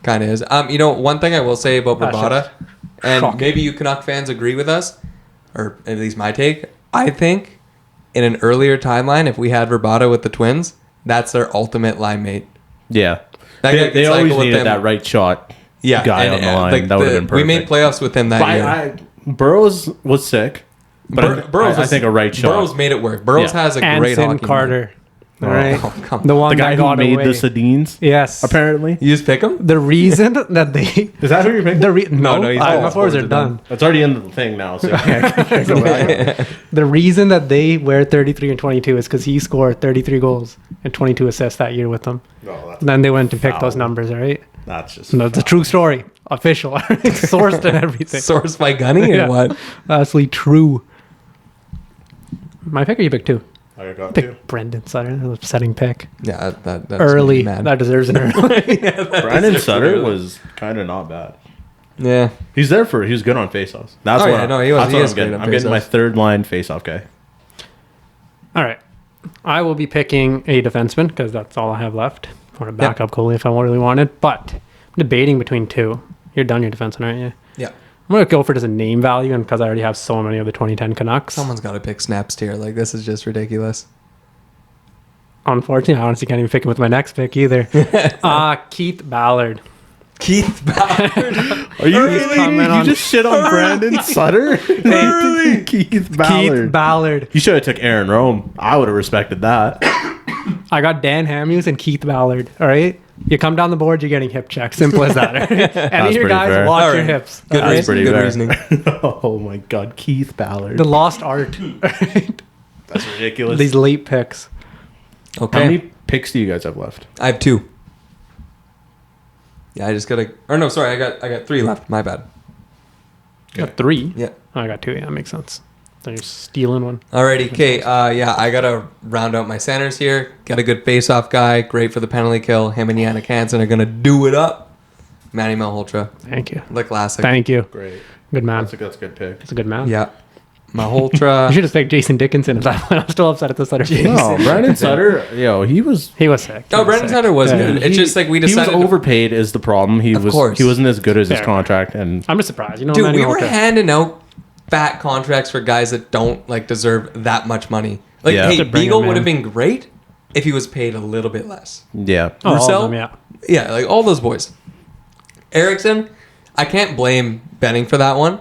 Kind of is. One thing I will say about Verbata, and shocking. maybe you Canuck fans agree with us, or at least my take, I think in an earlier timeline, if we had Verbata with the Twins, that's their ultimate line mate. Yeah. That They always cycle with needed them. that right shot guy and, on the line. like that would have been perfect. We made playoffs with him that year. Burrows was sick. But Burrows I think a right shot. Burrows made it work. Burrows has a great Anson hockey Carter. mind. All right. Oh, come The on. one The guy that who got made away. the Sedines, Yes. apparently. You just pick him? The reason that they... Is that who you're picking? No, he's my all forwards are forwards done. That's already in the thing now, so you can't go back. The reason that they wear 33 and 22 is because he scored 33 goals and 22 assists that year with them. No, And then they went and picked foul. those numbers, all right? that's just... No, it's a true story. Official. Sourced and everything. Sourced by Gunny or Yeah. what? Absolutely true. My pick or you pick two? I got Pick two. Brendan Sutter. That was an upsetting pick. Yeah, that's Early. mad. That deserves an early. Brandon Sutter was kind of not bad. Yeah. He was good on faceoffs. That's Oh, what yeah, no, he was- that's he what is I'm great getting. on I'm getting my faceoffs. third line faceoff guy. All right. I will be picking a defenseman because that's all I have left. Or a backup goalie if I really wanted. But I'm debating between two. You're done your defenseman, aren't you? Yeah. I'm going to go for just a name value and because I already have so many of the 2010 Canucks. Someone's got to pick Snaps tier. Like, this is just ridiculous. Unfortunately, I honestly can't even pick him with my next pick either. Keith Ballard. Keith Ballard. Are you really? You just shit on Brandon Sutter? Keith Ballard. Keith Ballard. You should have took Aaron Rome. I would have respected that. I got Dan Hamhuis and Keith Ballard. All right? You come down the board, you're getting hip check. Simple as that. Any of your pretty guys, fair. watch All your right. hips. Good, That's reason, pretty good fair. reasoning. Oh my God, Keith Ballard. The lost art. That's ridiculous. These late picks. How Okay. many picks do you guys have left? I have two. Yeah, I just got to... Or no, sorry. I got three left. My bad. You got three? Yeah. Oh, I got two. Yeah, that makes sense. Then you're stealing one. Alrighty, okay. Yeah, I got to round out my centers here. Got a good face-off guy. Great for the penalty kill. Him and Yannick Hansen are going to do it up. Manny Malhotra. Thank you. The classic. Thank you. Great. Good man. That's a good pick. That's a good man. Yeah. Malhotra. You should have picked Jason Dickinson at that point. I'm still upset at this letter. No, Brandon Sutter, he was He was sick. He Oh, was Brendan sick. Sutter was Yeah. good. It's just like we he was decided... overpaid is the problem. He course. wasn't as good as his Fair. contract, and I'm just surprised. You know, Dude, Manny we were Malhotra. handing out fat contracts for guys that don't like deserve that much money. Like, Yeah. hey, To bring Beagle him would have in. been great if he was paid a little bit less. yeah. Oh, all of Roussel? them, yeah. Yeah, like all those boys. Erickson, I can't blame Benning for that one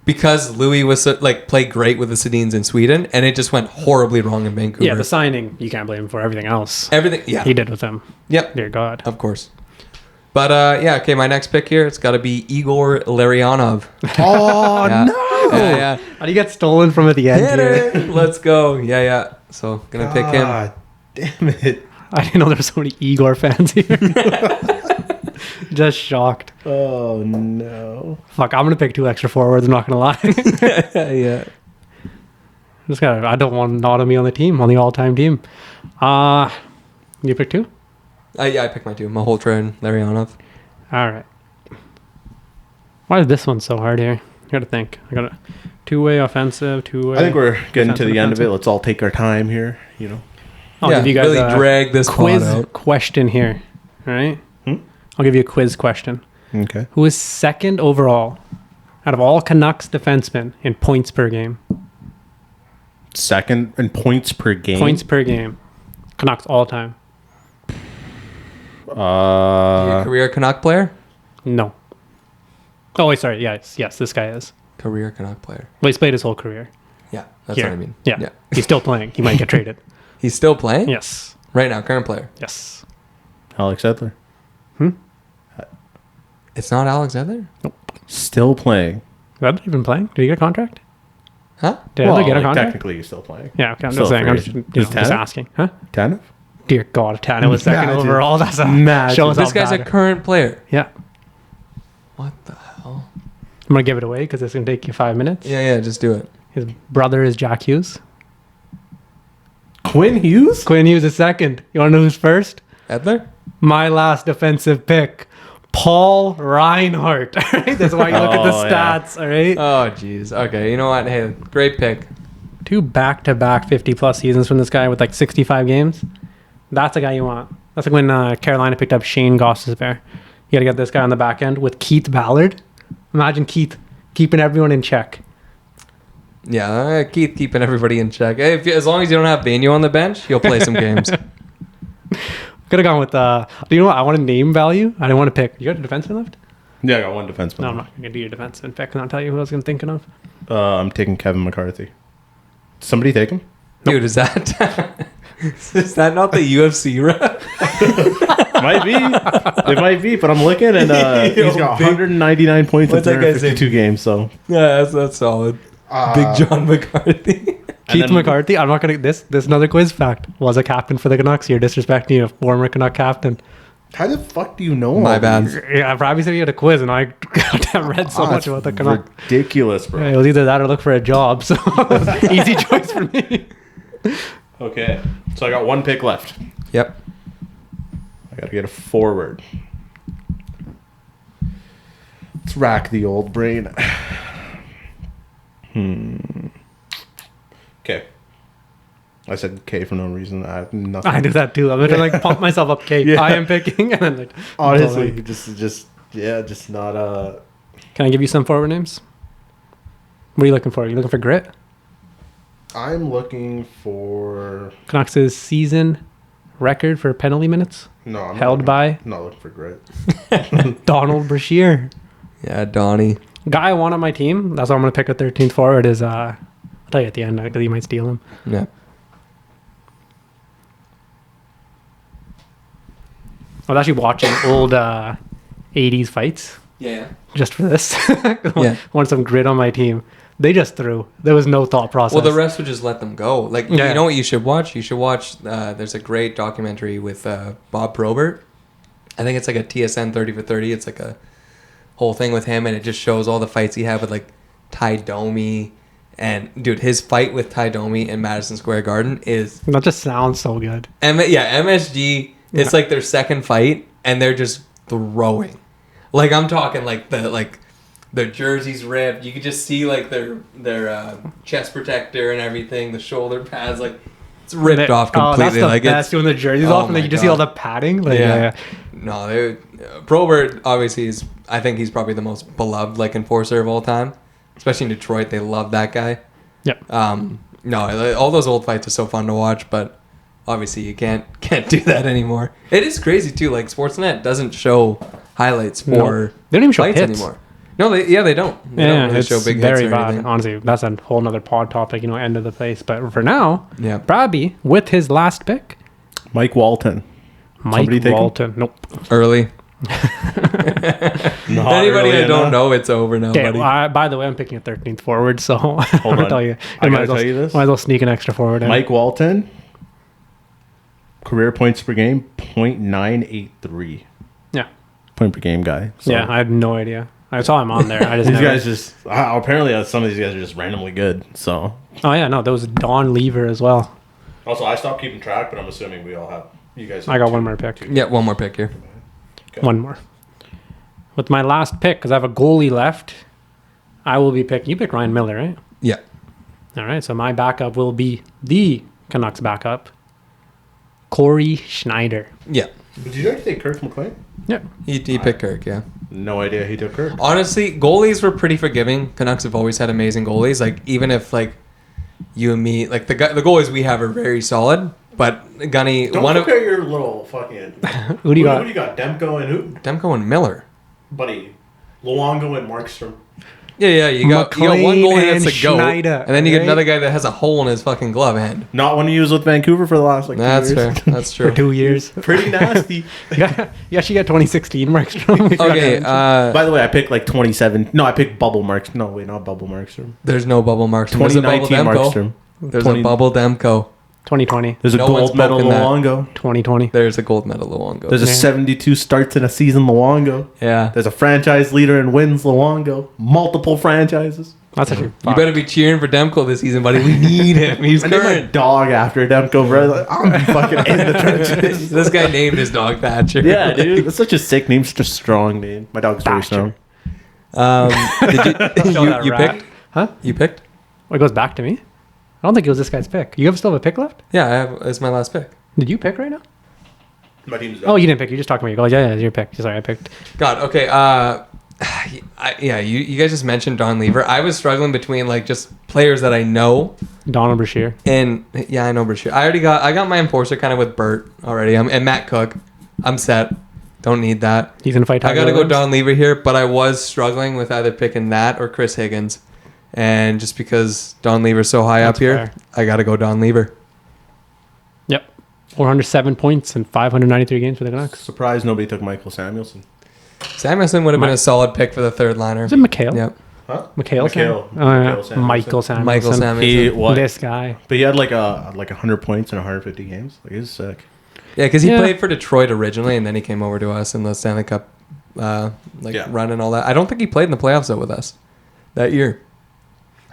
because Louis was like played great with the Sedins in Sweden, and it just went horribly wrong in Vancouver. Yeah, the signing, you can't blame him for everything else. Everything, yeah, He did with him. yep, Dear God. of course. But yeah, okay, my next pick here, it's got to be Igor Larionov. Oh Yeah. no! Yeah, How do you get stolen from at the end yeah. here? Let's go. Yeah, yeah. So gonna pick him. God damn it! I didn't know there were so many Igor fans here. Just shocked. Oh no! Fuck, I'm gonna pick two extra forwards. I'm not gonna lie. Yeah. I don't want not to be on the team, on the all-time team. You pick two? Yeah, I picked my two, Malhotra and Larionov. All right. Why is this one so hard here? gotta think. I got a two-way offensive, two-way. I think we're getting to the end of it. defensive. Let's all take our time here. You know. I'll Yeah, give you guys really a drag this quiz pod out. question here. All right. I'll give you a quiz question. Okay. Who is second overall out of all Canucks defensemen in points per game? Second in points per game. Points per game. Canucks all time. Career Canuck player? No. Oh, wait, sorry. Yes, this guy is. Career Canuck player. Well, he's played his whole career. Yeah, that's Here. what I mean. Yeah. He's still playing. He might get traded. He's still playing? Yes. Right now, current player. Yes. Alex Edler. It's not Alex Edler? Still playing. Did Edler even playing? Did he get a contract? Huh? Did Edler get a contract? Technically, he's still playing. Yeah, okay, I'm Still just saying. free I'm just, agent. you Is know, just Tanev? asking. Huh? Tanev? Dear God, if Tanev was second Imagine. overall, that's a Imagine. shows This how guy's a bad. current player. Yeah. What the hell? I'm going to give it away because it's going to take you 5 minutes. Yeah, just do it. His brother is Jack Hughes. Quinn Hughes? Quinn Hughes is second. You want to know who's first? Edler? My last defensive pick, Paul Reinhardt. All right, that's why you look at the Oh, yeah. stats. All right, Oh, jeez. Okay, you know what? Hey, great pick. 2 back-to-back 50-plus seasons from this guy with like 65 games. That's a guy you want. That's like when Carolina picked up Shane Gostisbehere. You got to get this guy on the back end with Keith Ballard. Imagine Keith keeping everyone in check. Yeah, Keith keeping everybody in check. Hey, as long as you don't have Bainio on the bench, he'll play some games. Could have gone with. Do you know what? I want a name value. I didn't want to pick. You got a defenseman left? Yeah, I got one defenseman. No, I'm not going to do your defenseman pick and I'll tell you who I was thinking of. I'm taking Kevin McCarthy. Somebody take him? Dude, is that not the UFC rep? Might be. It might be, but I'm looking and he's got 199 points in What's that guy's 52 games. So Yeah, that's solid. Big John McCarthy. Keith then- McCarthy. I'm not going to. This another quiz fact. Was a captain for the Canucks. You're disrespecting a former Canuck captain. how the fuck do you know? My all bad. these? Yeah, I probably said he had a quiz and I goddamn read so much That's about the Canucks. ridiculous, bro. Yeah, it was either that or look for a job. So easy choice for me. Okay, so I got one pick left. Yep. I gotta get a forward. Let's rack the old brain. Okay. I said K for no reason. I have nothing. I do that too. I'm gonna like pump myself up. Kate, Yeah. I am picking, and then like Honestly, just not Can I give you some forward names? What are you looking for? Are you looking for grit? I'm looking for Canucks' season record for penalty minutes no. I'm held not, by I'm not looking for grit. Donald Brashear. Yeah, Donnie. Guy I want on my team. That's why I'm gonna pick a 13th forward. Is I'll tell you at the end because you might steal him. Yeah. I was actually watching old 80s fights Yeah. just for this. Yeah. Want some grit on my team. They just threw. There was no thought process. Well, the rest would just let them go. Like, Yeah. you know what you should watch? You should watch, there's a great documentary with Bob Probert. I think it's like a TSN 30 for 30. It's like a whole thing with him, and it just shows all the fights he had with, like, Ty Domi. And, dude, his fight with Ty Domi in Madison Square Garden is... That just sounds so good. MSG, it's like their second fight, and they're just throwing. Like, I'm talking, like, their jerseys ripped. You could just see like their chest protector and everything, the shoulder pads, like it's ripped off completely. That's the like best doing the jerseys off, and then you just see all the padding. Like, yeah. No, Probert obviously is. I think he's probably the most beloved like enforcer of all time, especially in Detroit. They love that guy. Yep. No, all those old fights are so fun to watch, but obviously you can't do that anymore. It is crazy too. Like Sportsnet doesn't show highlights for They don't even show fights hits anymore. No, they don't. They don't really it's show big very hits or bad. anything. Honestly, that's a whole nother pod topic. End of the place. But for now, Yeah. Brabby with his last pick, Mike Walton. Mike Somebody take him? Walton. Nope. Early. Not Anybody really I don't enough. know, it's over now, Okay. buddy. Well, by the way, I'm picking a 13th forward, so I'll on. tell you. I might gotta as well- tell you this? Might as well sneak an extra forward in. Mike Walton. Career points per game, .983. Yeah. Point per game guy. So Yeah. I had no idea. I saw him on there. I just these never- guys just apparently some of these guys are just randomly good. So Oh yeah, no, there was Don Lever as well. also I stopped keeping track, but I'm assuming we all have you guys. I got one more pick. Yeah, one more pick here. One more. With my last pick, because I have a goalie left, I will be picking. You pick Ryan Miller, right? Yeah. All right. So my backup will be the Canucks backup, Corey Schneider. Yeah. Did you already take Kirk McLean? Yeah. He picked Kirk, yeah. No idea he took Kirk. Honestly, goalies were pretty forgiving. Canucks have always had amazing goalies. Like, even if, like, you and me, like, the goalies we have are very solid. But, Gunny, Don't compare your little fucking... Who do you got? Who do you got? Demko and who? Demko and Miller. Buddy. Luongo and Markstrom. Yeah, you got one McLean goalie that's and a goat, Schneider, and then you get right? another guy that has a hole in his fucking glove hand. Not when he was with Vancouver for the last, like, 2 That's years. fair. That's true. For 2 years. Pretty nasty. You actually got 2016 Markstrom. Okay, By the way, I picked, like, 27... No, I picked Bubble Markstrom. No, wait, not Bubble Markstrom. there's no bubble Markstrom. There's a bubble 2019 Demko. Markstrom. There's a bubble Demko. 2020. There's a No one's gold medal poking that. Luongo. 2020. There's a gold medal Luongo. There's a Yeah. 72 starts in a season Luongo. Yeah. There's a franchise leader in wins Luongo. Multiple franchises. That's actually You better be cheering for Demko this season, buddy. We need him. He's I named my current. dog after Demko, bro. Like, I'm fucking in the trenches. This guy named his dog Thatcher. Yeah, dude. That's such a sick name. Such a strong name. My dog's very strong. Did Show that you rat. picked? Huh? You picked? Oh, it goes back to me? I don't think it was this guy's pick. You still have a pick left? Yeah, I have. It's my last pick. Did you pick right now? My team's Oh, you didn't pick. You just talked to me. You go, yeah, it's your pick. Sorry, I picked. God. Okay. You guys just mentioned Don Lever. I was struggling between like just players that I know, Donald Brashear. and yeah, I know Brashear. I got my enforcer kind of with Bert already. And Matt Cook. I'm set. Don't need that. He's going to fight I Tyler got to go Williams. Don Lever here, but I was struggling with either picking that or Chris Higgins. And just because Don Lever's so high That's up here, fair. I got to go Don Lever. Yep. 407 points in 593 games for the Canucks. surprised nobody took Michael Samuelson. Samuelson would have been a solid pick for the third liner. Is it McHale? Yep. Huh? McHale? Mikhail. Oh, yeah. Mikhail Samuelson. Michael Samuelson. Michael Samuelson. He what? This guy. But he had like 100 points in 150 games. Like, he's sick. Yeah, because he Yeah. played for Detroit originally, and then he came over to us in the Stanley Cup run and all that. I don't think he played in the playoffs though with us that year,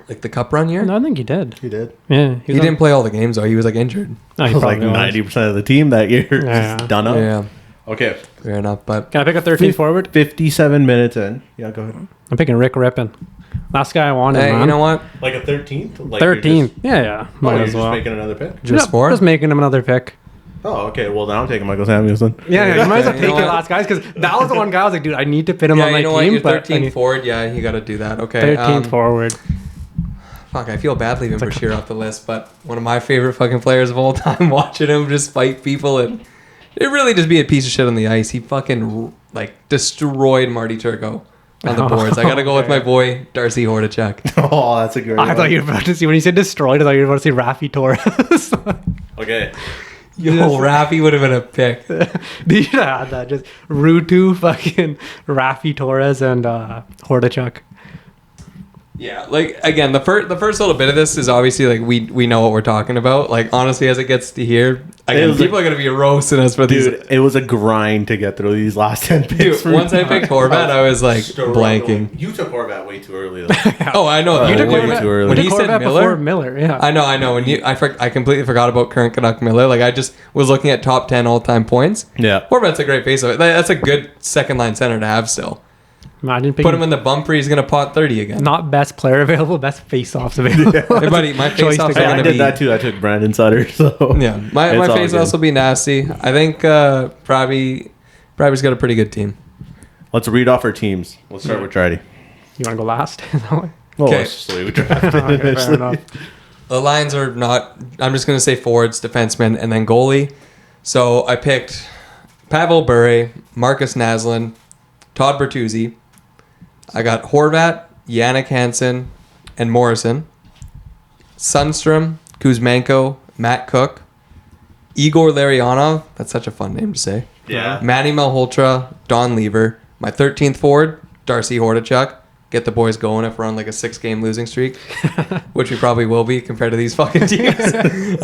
like the Cup run year. No, I think he did. He did. Yeah. He didn't play all the games though. He was like injured. No, he He was like probably 90% of the team that year. Yeah. Just done up. Yeah, Okay. fair enough. But Can I pick a 13th forward? 57 minutes in. Yeah, go ahead. I'm picking Rick Rippon. Last guy I wanted, hey, man. you know what? Like a 13th? Like 13th. Yeah. Might you're as just well. making another pick? Just Yep, four. Just making him another pick. Oh, okay. Well, then I'm taking Michael Samuelson. Yeah, you might as well You take know your what? last guys because that was the one guy I was like, dude, I need to fit him Yeah, on my you know what? team. Your But I 13th need forward. Yeah, you got to do that. Okay. 13th forward. Fuck, I feel bad leaving Brashear off the list, but one of my favorite fucking players of all time. Watching him just fight people and it really just be a piece of shit on the ice. He fucking like destroyed Marty Turco on the boards. I got to go with my boy Darcy Hordichuk. Oh, that's a great I thought you were about to see when you said destroyed. I thought you were about to see Rafi Torres. Okay. Yo, Rafi would have been a pick. Dude, I had that just Rutu, fucking Rafi Torres, and Hordichuk. Yeah, like again, the first little bit of this is obviously like we know what we're talking about. Like honestly, as it gets to here, again, people are gonna be roasting us for these. Dude, it was a grind to get through these last 10 picks. Dude, for once me. I picked Horvat, I was like blanking. You took Horvat way too early, though. Oh, I know. You took When- Horvat too early. When Took he said Horvat Miller, before Miller, yeah. I know. When I completely forgot about current Canuck Miller. Like I just was looking at top 10 all time points. Yeah. Horvat's a great faceoff. That's a good second line center to have still. Imagine Put him picking in the bumper, he's gonna pot 30 again. not best player available, best face-offs available. Hey, buddy, my Choice to faceoffs go. are I gonna did be. that too. I took Brandon Sutter. So Yeah, my It's all face good. offs will be nasty. I think Pravi's got a pretty good team. let's read off our teams. Let's start with Dridey. You want to go last? Well, Okay. let's just say we drafted Okay, fair eventually. enough. The lines are not. I'm just gonna say forwards, defenseman, and then goalie. So I picked Pavel Bure, Marcus Naslin, Todd Bertuzzi. I got Horvat, Yannick Hansen, and Morrison. Sundstrom, Kuzmenko, Matt Cook, Igor Larionov. That's such a fun name to say. Yeah. Manny Malhotra, Don Lever. My 13th forward, Darcy Hordichuk. Get the boys going if we're on like a 6-game losing streak, which we probably will be compared to these fucking teams. And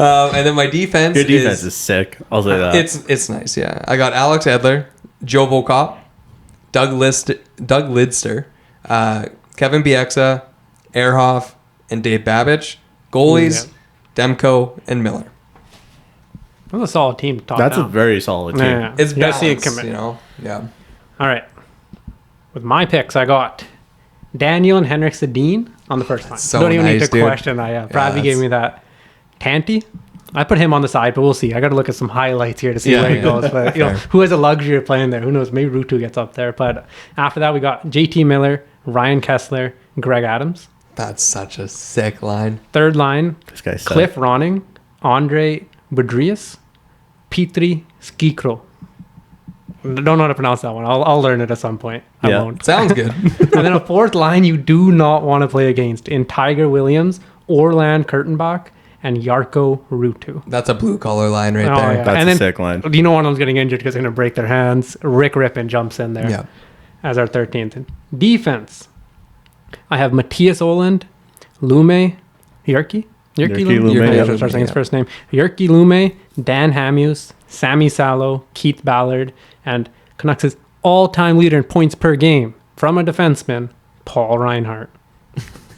then my defense. Your defense is sick. I'll say that. It's nice, yeah. I got Alex Edler, Joe Volkop, Doug Lidster, Kevin Bieksa, Ehrhoff, and Dave Babich. Goalies, Demko, and Miller. That's a solid team. Top That's a down. very solid team. Yeah. It's You gotta see it balanced, commit. you know? Yeah. All right. With my picks, I got Daniel and Henrik Sedin on the first line. so Don't even need nice, to dude. question that. Yeah, Pravi that's- gave me that. Tanty, I put him on the side, but we'll see. I got to look at some highlights here to see Yeah, where he yeah. goes. But Fair. who has the luxury of playing there? Who knows? Maybe Ruutu gets up there. But after that, we got JT Miller, Ryan Kessler, Greg Adams. That's such a sick line. Third line, This guy's sick. Cliff Ronning, Andre Budrius, Petri Skikro. Don't know how to pronounce that one. I'll learn it at some point. I Yeah. won't. Sounds good. And then a fourth line you do not want to play against in Tiger Williams, Orland Kurtenbach, and Jarkko Ruutu. That's a blue collar line right Oh, there. yeah. That's And a then- sick line. Do you know one of them's getting injured because they're going to break their hands? Rick Rippon jumps in there Yeah. as our 13th. Defense. I have Matthias Oland, Lume, Yerky Lume, Lume. yeah. Start saying his first name. Yerky Lume, Dan Hamuse, Sammy Salo, Keith Ballard, and Canucks' all-time leader in points per game from a defenseman, Paul Reinhart.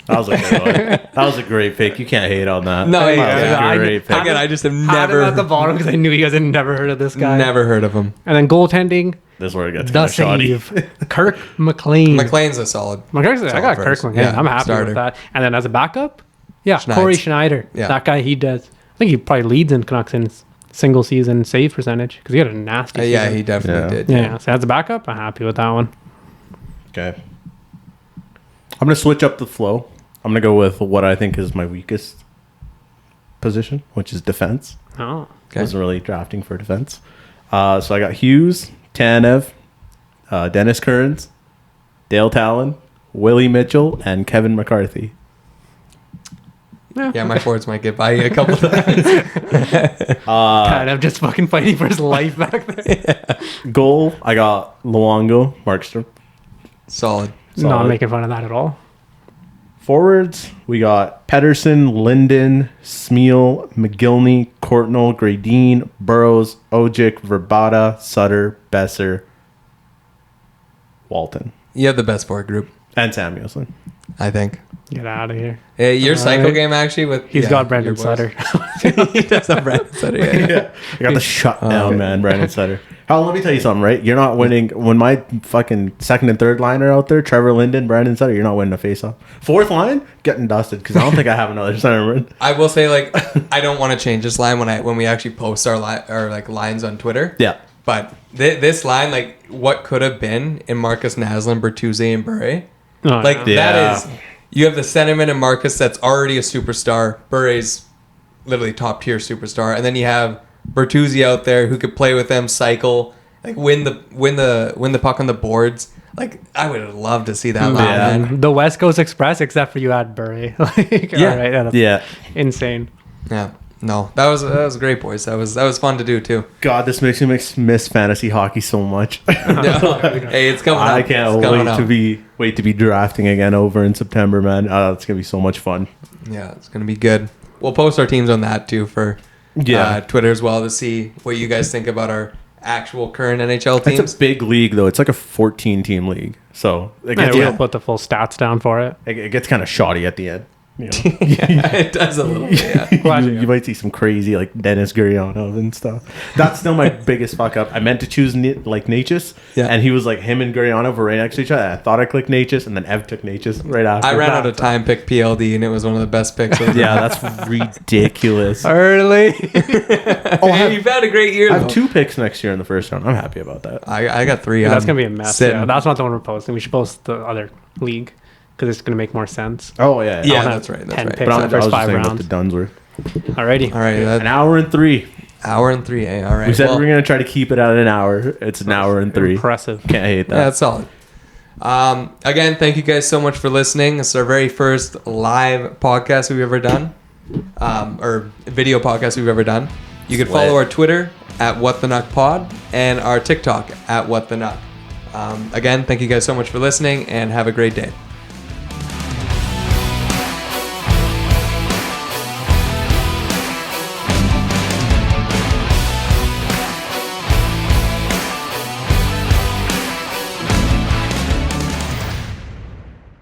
That was a good one. That was a great pick. You can't hate on that. No, that yeah, was a great pick. Again, I just have Had him never, at the bottom because I knew you guys had never heard of this guy. never heard of him. And then goaltending, This is where it gets the kind of shoddy. save, Kirk McLean. McLean's a solid. I got Solid Kirk first. McLean. Yeah, I'm happy starter. with that. And then as a backup, yeah, Schneider. Corey Schneider. Yeah. That guy, he does. I think he probably leads in Canucks in single season save percentage because he had a nasty season. Yeah, he definitely Yeah. did. Yeah, so as a backup, I'm happy with that one. Okay. I'm going to switch up the flow. I'm going to go with what I think is my weakest position, which is defense. Oh. Okay. Wasn't really drafting for defense. So I got Hughes, Tanev, Dennis Kearns, Dale Talon, Willie Mitchell, and Kevin McCarthy. Yeah, my forwards might get by you a couple times. God, I'm just fucking fighting for his life back there. Goal, I got Luongo, Markstrom. Solid. Not Solid. making fun of that at all. Forwards, we got Pedersen, Linden, Smeal, McGillney, Courtnall, Gradine, Burrows, Ojic, Verbata, Sutter, Besser, Walton, You have the best forward group, and Samuelson. I think. Get out of here. Your All cycle right. game actually with He's yeah, got Brendan your boys. Sutter. He does have Brendan Sutter. Yeah. I got the shutdown, man, Brandon Sutter. Hal, let me tell you something, right? You're not winning. When my fucking second and third line are out there, Trevor Linden, Brandon Sutter, you're not winning a face-off. Fourth line, getting dusted, because I don't think I have another center. I will say, like, I don't want to change this line when we actually post our like lines on Twitter. Yeah. But this line, like, what could have been in Marcus Naslund, Bertuzzi, and Bure, Oh, like yeah. that is. You have the sentiment in Marcus that's already a superstar. Bure's literally top tier superstar, and then you have Bertuzzi out there who could play with them, cycle, like win the puck on the boards. Like I would have loved to see that. Oh, line. man. The West Coast Express, except for you had Bury. Like, Yeah. all right, that's Yeah. insane. Yeah. No, that was great, boys. That was fun to do too. God, this makes me miss fantasy hockey so much. Hey, it's coming up. I can't It's coming wait to be drafting again over in September, man. It's gonna be so much fun. Yeah, it's gonna be good. We'll post our teams on that too for Twitter as well to see what you guys think about our actual current NHL teams. It's a big league though. It's like a 14-team league, so it Yeah, gets, we'll put the full stats down for it. it gets kind of shoddy at the end. You know? Yeah, it does a little bit. Yeah. you might see some crazy like Dennis Gurianov and stuff. That's still my biggest fuck up. I meant to choose Natchez, and he was like him and Gurianov were right next to each other. I thought I clicked Natchez, and then Ev took Natchez right after. I ran that. out of time, picked PLD, and it was one of the best picks. Yeah, that's ridiculous. Early. Hey, you've had a great year. I have though. 2 picks next year in the first round. I'm happy about that. I got 3. That's going to be a mess. sitting. Yeah, that's not the one we're posting. We should post the other league because it's going to make more sense. Oh yeah, Yeah, I'll have that's right. That's 10 right. picks. But in I the was first just 5 saying what rounds. the Duns were. Alrighty. All right, An hour and 3. hour and 3. All right. We said well, we're gonna try to keep it at an hour. It's an hour and 3. Impressive. Can't hate that. yeah, that's solid. Again, thank you guys so much for listening. It's our very first live podcast we've ever done, or video podcast we've ever done. You can follow our Twitter at WhatTheNuckPod and our TikTok at WhatTheNuck. Again, thank you guys so much for listening, and have a great day.